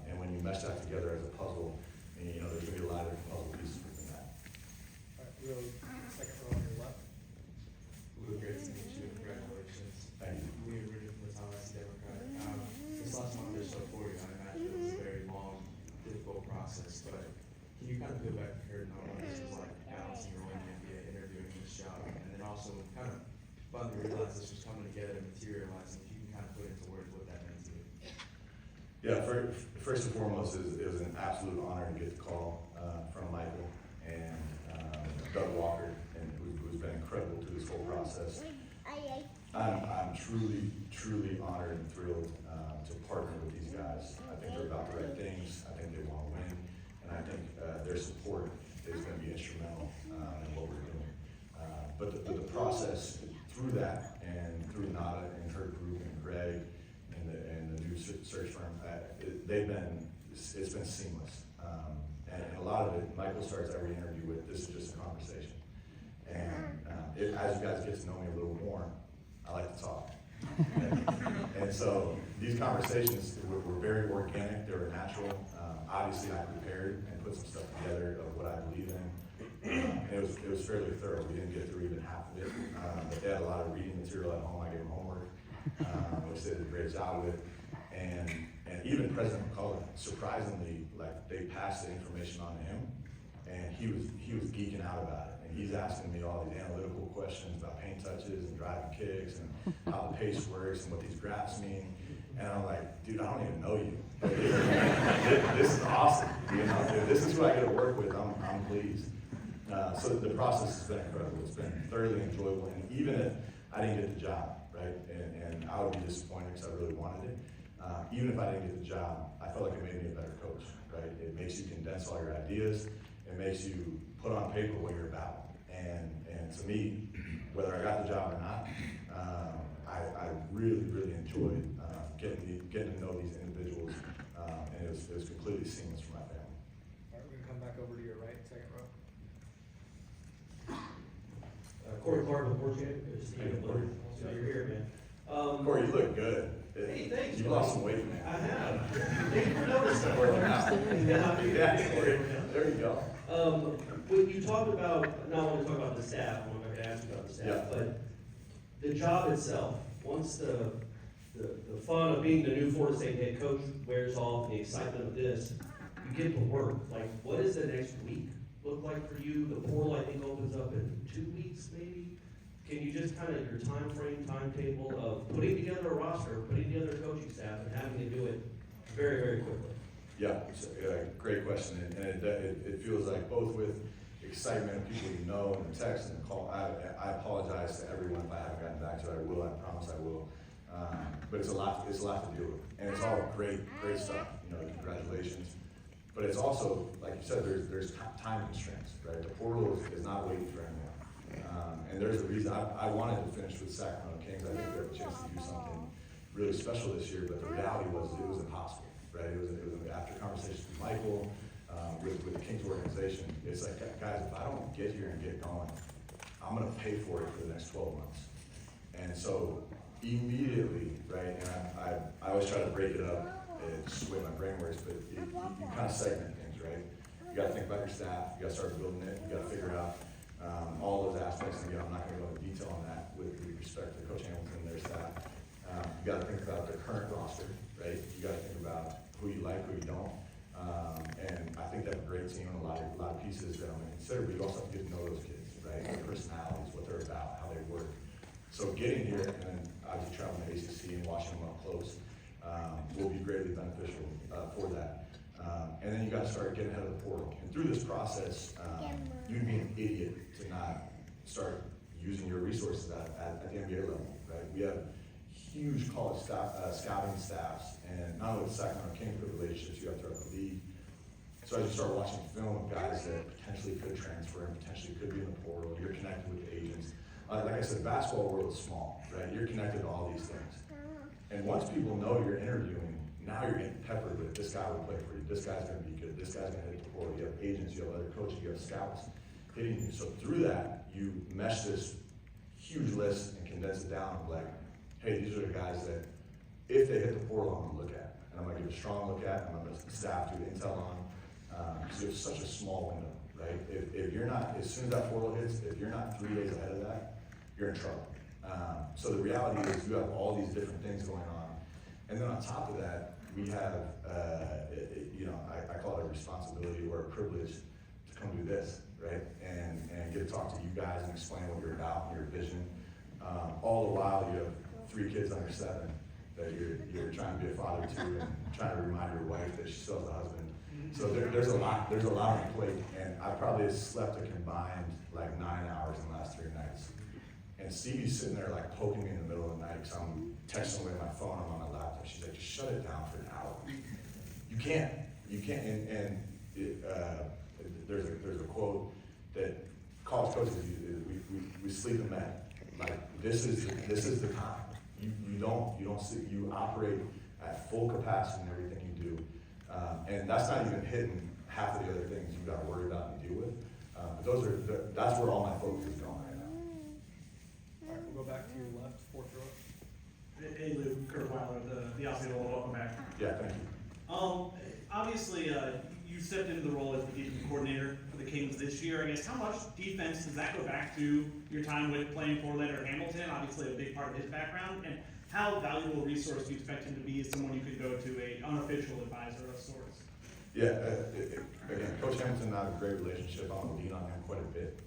And when you mesh that together as a puzzle, and, you know, there's going to be a lot of different puzzle pieces within that. All right, we'll go second row on your left. Lou, great to meet you. Congratulations. Thank you. We are rooting for the Tallahassee Democrat. This last month or so for you, I imagine it was a very long, difficult process, but can you kind of go back and curtain on what this was like balancing your role in the NBA, interviewing this job, and then also kind of fun to realize this was coming together and materializing, if you can kind of put into words what that meant to you? Yeah, first and foremost, it was an absolute honor to get the call from Michael and Doug Walker, and who's been incredible through this whole process. I'm truly honored and thrilled to partner with these guys. I think they're about the right things. I think they want to win, and I think their support is going to be instrumental in what we're doing. But the process through that, and through Nada and her group and Greg and the new search firm, it's been seamless. And a lot of it, Michael starts every interview with, this is just a conversation. And as you guys get to know me a little more, I like to talk. And so these conversations were very organic, they were natural. Obviously I prepared and put some stuff together of what I believe in. It was fairly thorough. We didn't get through even half of it, but they had a lot of reading material at home. I gave them homework, which they did a great job with. And even President McCullough, surprisingly, like, they passed the information on to him, and he was geeking out about it. And he's asking me all these analytical questions about paint touches and driving kicks and how the pace works and what these graphs mean. And I'm like, dude, I don't even know you. This is awesome. You know, if this is who I get to work with, I'm pleased. So the process has been incredible. It's been thoroughly enjoyable. And even if I didn't get the job, right, and I would be disappointed because I really wanted it, Even if I didn't get the job, I felt like it made me a better coach, right? It makes you condense all your ideas. It makes you put on paper what you're about. And to me, whether I got the job or not, I really, really enjoyed getting to know these individuals, and it was completely seamless for my family. All right, we're gonna come back over to your right, second row. Corey Clark with Portugal, good to see you. So you're here, man. Corey, you look good. Hey, thanks. You lost some weight, man. I have. Thank you for noticing. There you go. When you talked about, not only talk about the staff, I'm not gonna ask you about the staff, Yeah. but the job itself, once the fun of being the new Florida State head coach wears off, the excitement of this, you get to work. Like, what does the next week look like for you? The portal, I think, opens up in 2 weeks, maybe? Can you just kind of, your timetable of putting together a roster, putting together a coaching staff, and having to do it very, very quickly? Yeah, it's a great question, and it feels like both with excitement of people you know and the text and the call. I apologize to everyone if I haven't gotten back to it. I will. I promise I will. But it's a lot to deal with, and it's all great stuff. You know, congratulations. But it's also, like you said, there's time constraints, right? The portal is not waiting for anyone. And there's a reason I wanted to finish with Sacramento Kings. I think we have a chance to do something really special this year, but the reality was it was impossible, right? It was after conversations with Michael, with the Kings organization, it's like, guys, if I don't get here and get going, I'm gonna pay for it for the next 12 months. And so immediately, right, and I always try to break it up, it's just the way my brain works, but you kind of segment things, right? You gotta think about your staff, you gotta start building it, you gotta figure out all those aspects. And again, I'm not going to go into detail on that with respect to Coach Hamilton and their staff. You got to think about the current roster, right? You got to think about who you like, who you don't. And I think they have a great team and a lot of pieces that I'm going to consider, but you also have to get to know those kids, right? Their personalities, what they're about, how they work. So getting here and then obviously traveling to ACC and watching them up close will be greatly beneficial for that. And then you got to start getting ahead of the portal. And through this process, you'd be an idiot to not start using your resources at the NBA level, right? We have huge college scouting staffs, and not only the Sacramento Kings, but relationships you have throughout the league. So as you start watching film of guys that potentially could transfer and potentially could be in the portal, you're connected with the agents. Like I said, the basketball world is small, right? You're connected to all these things. And once people know you're interviewing, now you're getting peppered with this guy will play for you, this guy's gonna be good, this guy's gonna hit the portal. You have agents, you have other coaches, you have scouts hitting you. So through that, you mesh this huge list and condense it down of like, hey, these are the guys that if they hit the portal, I'm gonna look at. And I'm gonna give a strong look at, and I'm gonna staff do intel on, because it's such a small window, right? If you're not, as soon as that portal hits, if you're not 3 days ahead of that, you're in trouble. So the reality is you have all these different things going on. And then on top of that, we have, I call it a responsibility or a privilege to come do this, right? And get to talk to you guys and explain what you're about and your vision. All the while you have 3 kids under 7 that you're trying to be a father to and trying to remind your wife that she still has a husband. So there's a lot on the plate, and I probably slept a combined like 9 hours in the last 3 nights. And Stevie's sitting there like poking me in the middle of the night because I'm texting away my phone, I'm on my laptop. She's like, just shut it down for an hour. You can't, there's a quote that college coaches use, we sleep in bed. Like, this is the time. You don't sleep, you operate at full capacity in everything you do. And that's not even hitting half of the other things you gotta worry about and deal with. But that's where all my focus is going right now. All right, we'll go back to your left, fourth row. Hey Lou, Kurt Weiler, the outfield, welcome back. Yeah, thank you. Obviously, you stepped into the role as the defensive coordinator for the Kings this year. I guess how much defense does that go back to your time with playing for Leonard Hamilton? Obviously, a big part of his background. And how valuable a resource do you expect him to be as someone you could go to, a unofficial advisor of sorts? Yeah, again, Coach Hamilton and I have a great relationship. I'm gonna lean on him quite a bit.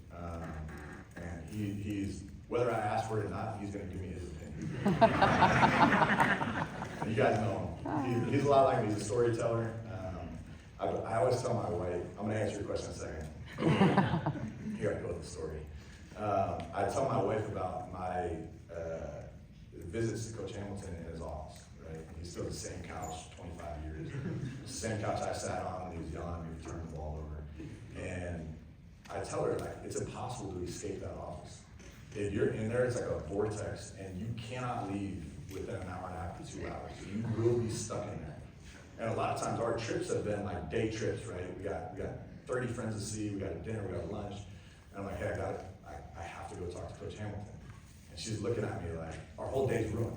And he's, whether I ask for it or not, he's gonna give me his opinion. You guys know him. He's a lot like me. He's a storyteller. I always tell my wife, I'm gonna answer your question in a second. Here I go with the story. I tell my wife about my visits to Coach Hamilton in his office, right? He's still the same couch, 25 years. Same couch I sat on when he was young, he would turn the ball over. And I tell her, like, it's impossible to escape that office. If you're in there, it's like a vortex, and you cannot leave within an hour and a half to 2 hours. You will be stuck in there. And a lot of times our trips have been like day trips, right? We got 30 friends to see, we got a dinner, we got a lunch. And I'm like, hey, I have to go talk to Coach Hamilton. And she's looking at me like, our whole day's ruined.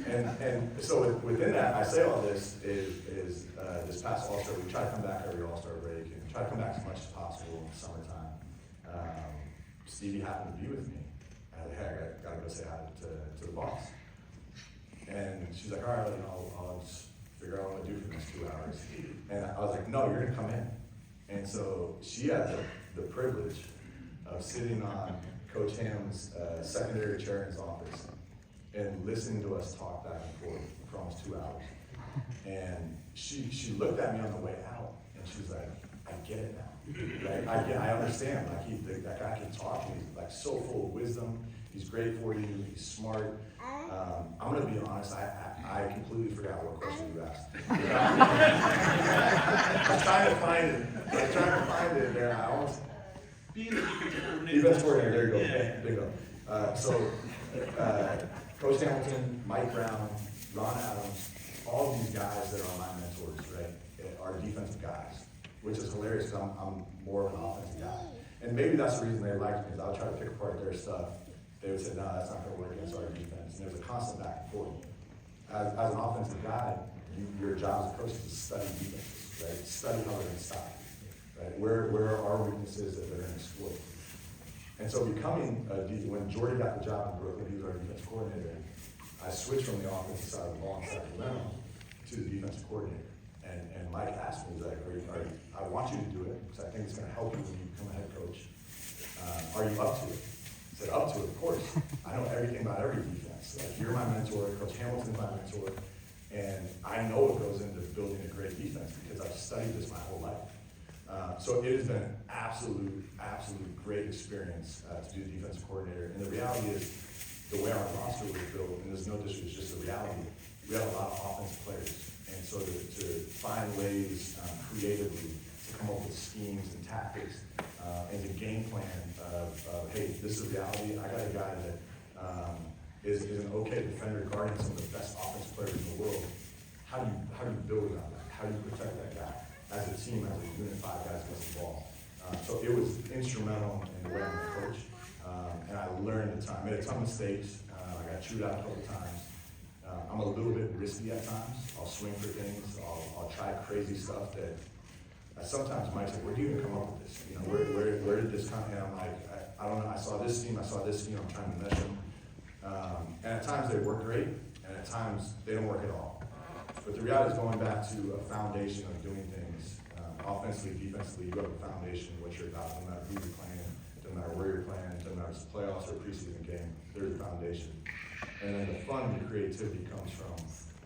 And so within that, I say all this is this past All-Star, we try to come back every All-Star break and try to come back as much as possible in the summertime. Stevie happened to be with me. And I was like, hey, I gotta go say hi to the boss. And she's like, all right, you know, I'll just figure out what I'm gonna do for the next 2 hours. And I was like, no, you're gonna come in. And so she had the privilege of sitting on Coach Ham's secondary chair in his office and listening to us talk back and forth for almost 2 hours. And she looked at me on the way out, and she was like, I get it now. Right? I understand. Like that guy can talk, and he's like so full of wisdom. He's great for you. He's smart. I'm gonna be honest. I completely forgot what question you asked. I was trying to find it. There, I almost. Being the defensive coordinator. Defense coordinator. There you go. Yeah. There you go. So, Coach Hamilton, Mike Brown, Ron Adams, all these guys that are my mentors, right, are defensive guys, which is hilarious because I'm more of an offensive guy. And maybe that's the reason they liked me, is I would try to pick apart their stuff. They would say, no, that's not going to work against our defense. And there's a constant back and forth. As an offensive guy, your job as a coach is to study defenses, right? Study how they're going to stop you, right? Where are our weaknesses that they're going to exploit? And so becoming when Jordy got the job in Brooklyn, he was our defensive coordinator. I switched from the offensive side of the ball in Sacramento to the defensive coordinator. And Mike asked me, he's like, I want you to do it, because I think it's going to help you when you become a head coach. Are you up to it? I said, up to it, of course. I know everything about every defense. Like, you're my mentor, Coach Hamilton's my mentor, and I know what goes into building a great defense because I've studied this my whole life. So it has been an absolute great experience to be the defensive coordinator. And the reality is, the way our roster was built, and there's no disrespect, it's just the reality, we have a lot of offensive players. And so to find ways creatively to come up with schemes and tactics and the game plan of hey, this is reality. I got a guy that is an okay defender guarding some of the best offensive players in the world. How do you build around that? How do you protect that guy as a team, as a unit, 5 guys against the ball? So it was instrumental in the way I'm a coach, and I learned a ton. Made a ton of mistakes. I got chewed out a couple times. I'm a little bit risky at times. I'll swing for things. I'll try crazy stuff that sometimes Mike's like, where do you even come up with this? You know, where did this come? And I'm like, I don't know. I saw this scheme. I'm trying to mesh them. And at times they work great, and at times they don't work at all. But the reality is going back to a foundation of doing things, offensively, defensively. You have a foundation, what you're about. No matter who you're playing, no matter where you're playing, no matter if it's playoffs or a preseason game. There's a foundation. And then the fun and the creativity comes from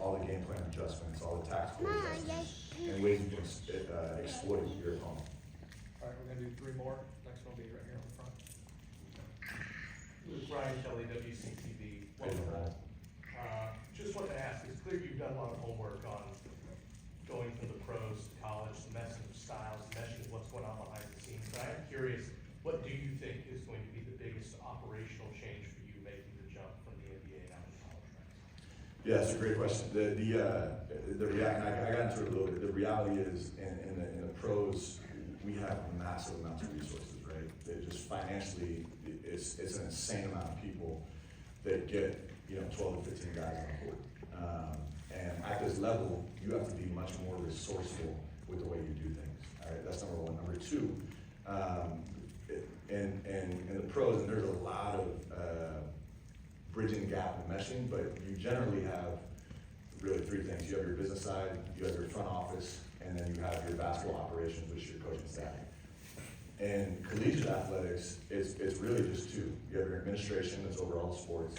all the game plan adjustments, all the tactical adjustments, and ways you can exploit your opponent. All right, we're gonna do 3 more. Next one will be right here on the front. Brian Shelley, WCTV. Just wanted to ask, it's clear you've done a lot of homework on going from the pros to college, the messing of styles, meshing of what's going on behind the scenes. But I'm curious, what do you think is going to be the biggest operational change for you making the jump from the NBA now to college ranks? Yeah, it's a great question. I got into it a little bit. The reality is, in the pros, we have massive amounts of resources, right? They just financially, it's an insane amount of people that get 12 to 15 guys on the court. And at this level, you have to be much more resourceful with the way you do things. All right, that's number one. Number two, in the pros, and there's a lot of bridging the gap and meshing, but you generally have really 3 things. You have your business side, you have your front office, and then you have your basketball operations, which is your coaching staff. And collegiate athletics, it's really just 2. You have your administration, that's over all the sports,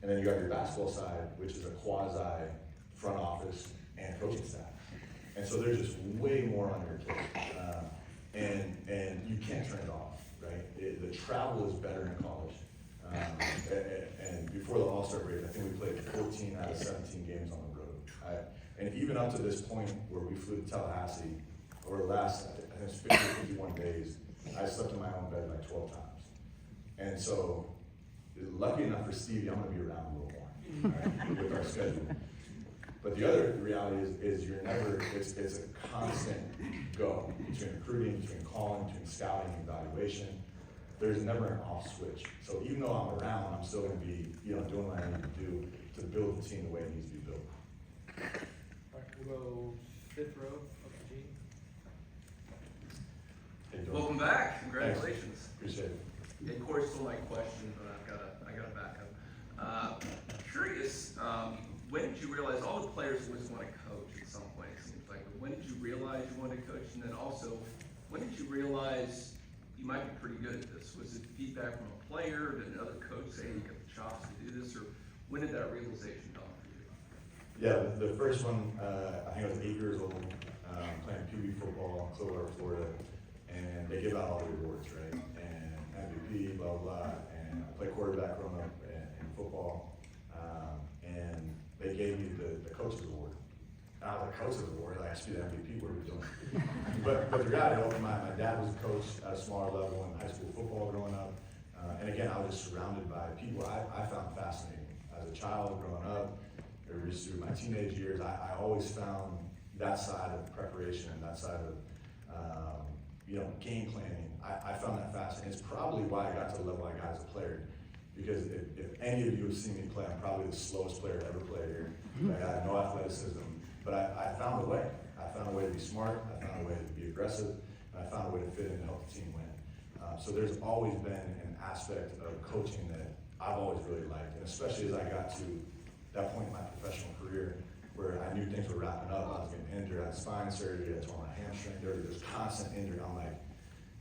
and then you have your basketball side, which is a quasi front office and coaching staff. And so there's just way more on your plate, and you can't turn it off, right? The travel is better in college. And before the All-Star break, I think we played 14 out of 17 games on the road. And even up to this point where we flew to Tallahassee, over the last, I think it's 50 or 51 days, I slept in my own bed like 12 times. And so, lucky enough for Stevie, I'm gonna be around a little more, right, with our schedule. But the other reality is you're never, it's a constant go between recruiting, between calling, between scouting, and evaluation. There's never an off switch. So even though I'm around, I'm still gonna be, doing what I need to do to build the team the way it needs to be built. All right, we'll go fifth row, up to Gene. Hey, Dylan. Welcome back, congratulations. Appreciate it. Hey, Corey stole my question, but I got a backup. Curious, when did you realize, all the players always want to coach at some point, it seems like, but when did you realize you wanted to coach? And then also, when did you realize you might be pretty good at this? Was it feedback from a player? Did another coach say you got the chops to do this? Or when did that realization come for you? Yeah, the first one, I think I was 8 years old, playing Pee Wee football in Clearwater, Florida, and they give out all the rewards, right? And MVP, blah, blah, and I played quarterback growing up in football, and they gave me the coach's award. And I was like, coach's award? Like, I should be the MVP, what are we doing? but the reality, my dad was a coach at a smaller level in high school football growing up, and again, I was just surrounded by people I found fascinating. As a child growing up, or just through my teenage years, I always found that side of preparation and that side of, game planning. I found that fascinating. It's probably why I got to the level I got as a player. Because if any of you have seen me play, I'm probably the slowest player to ever play here. Like, I have no athleticism, but I found a way. I found a way to be smart, I found a way to be aggressive, and I found a way to fit in and help the team win. So there's always been an aspect of coaching that I've always really liked, and especially as I got to that point in my professional career where I knew things were wrapping up, I was getting injured, I had spine surgery, I tore my hamstring, there was constant injury. I'm like,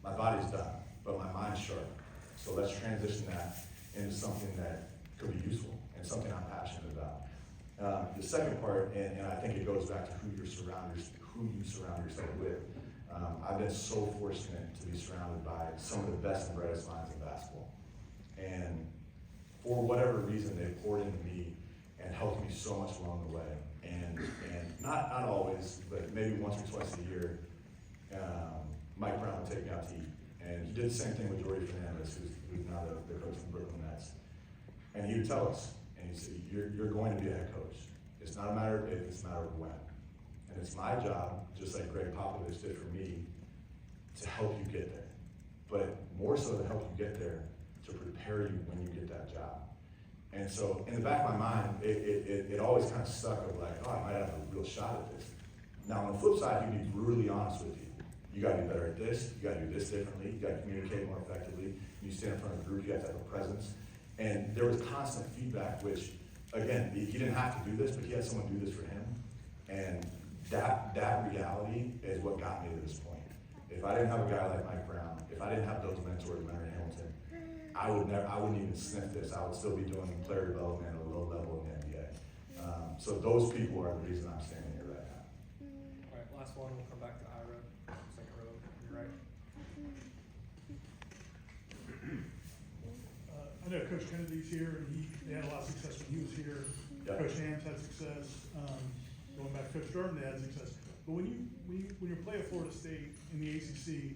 my body's done, but my mind's sharp. So let's transition that into something that could be useful and something I'm passionate about. The second part, and I think it goes back to who you surround yourself with. I've been so fortunate to be surrounded by some of the best and brightest minds in basketball. And for whatever reason, they've poured into me and helped me so much along the way. And not always, but maybe once or twice a year, Mike Brown would take me out to eat. And he did the same thing with Jordy Fernandez, who's now the coach of the Brooklyn Nets. And he would tell us, and he'd say, you're going to be a head coach. It's not a matter of if, it's a matter of when. And it's my job, just like Greg Popovich did for me, to help you get there. But more so to help you get there, to prepare you when you get that job. And so in the back of my mind, it always kind of stuck of like, oh, I might have a real shot at this. Now on the flip side, you can be brutally honest with you. You gotta be better at this, you gotta do this differently, you gotta communicate more effectively, you stand in front of a group, you have to have a presence. And there was constant feedback, which, again, he didn't have to do this, but he had someone do this for him. And that reality is what got me to this point. If I didn't have a guy like Mike Brown, if I didn't have those mentors, Leonard Hamilton, I wouldn't even sniff this. I would still be doing player development at a low level in the NBA. So those people are the reason I'm standing here right now. All right, last one, we'll come back to Ira, second row, on your right. I know Coach Kennedy's here, and they had a lot of success when he was here. Yeah. Coach Hams had success, going back to Coach Jordan, they had success. But when you play at Florida State in the ACC,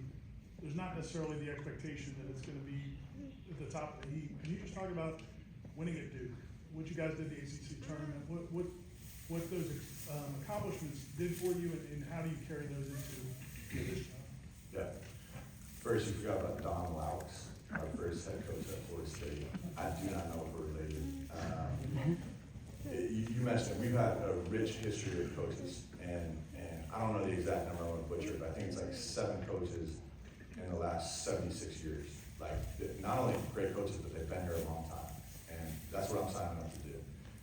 there's not necessarily the expectation that it's gonna be at the top of the heap. Can you just talk about winning at Duke, what you guys did the ACC tournament, what those accomplishments did for you, and how do you carry those into this job? Yeah. First, you forgot about Don Loucks, our first head coach at Florida State. I do not know if we're related. You mentioned it. We've had a rich history of coaches, and I don't know the exact number, I want to butcher it, but I think it's like 7 coaches in the last 76 years. Like, not only great coaches, but they've been here a long time. And that's what I'm signing up to do.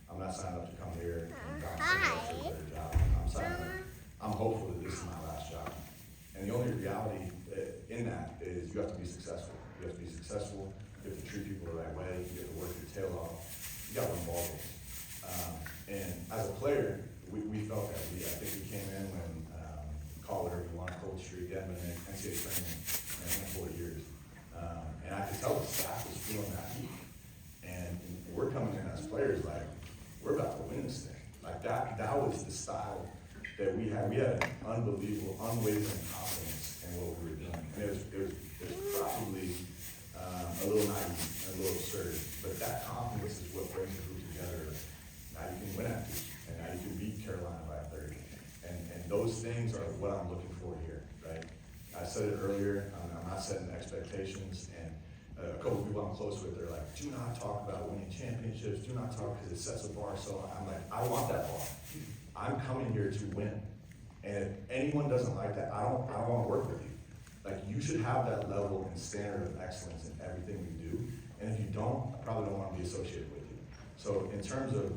I'm not signing up to come here and bounce for a better job. I'm signing up, I'm hopeful that this is my last job. And the only reality in that is you have to be successful. You have to be successful, you have to treat people the right way, you have to work your tail off. You got to win ball games. And as a player, we felt that. I think we came in when, call it whatever you want, Cold Street, yeah, been in NCAA training in 4 years. And I could tell the staff was feeling that heat. that we had an unbelievable, unwavering confidence in what we were doing. And it was probably a little naive, a little absurd, but that confidence is what brings the group together. Now you can win at Duke, and now you can beat Carolina by 30. And those things are what I'm looking for here, right? I said it earlier, I'm not setting expectations, and a couple of people I'm close with, they're like, do not talk about winning championships, do not talk because it sets a bar. So I'm like, I want that bar. I'm coming here to win. And if anyone doesn't like that, I don't want to work with you. Like, you should have that level and standard of excellence in everything we do. And if you don't, I probably don't want to be associated with you. So in terms of,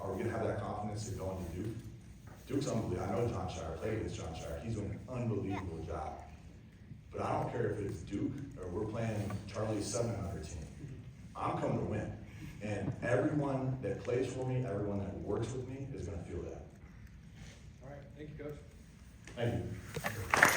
are we going to have that confidence to go into Duke? Duke's unbelievable. I know John Shire, played against John Shire. He's doing an unbelievable job. But I don't care if it's Duke or we're playing Charlie's 700 team. I'm coming to win. And everyone that plays for me, everyone that works with me is going to feel that. All right, thank you, Coach. Thank you.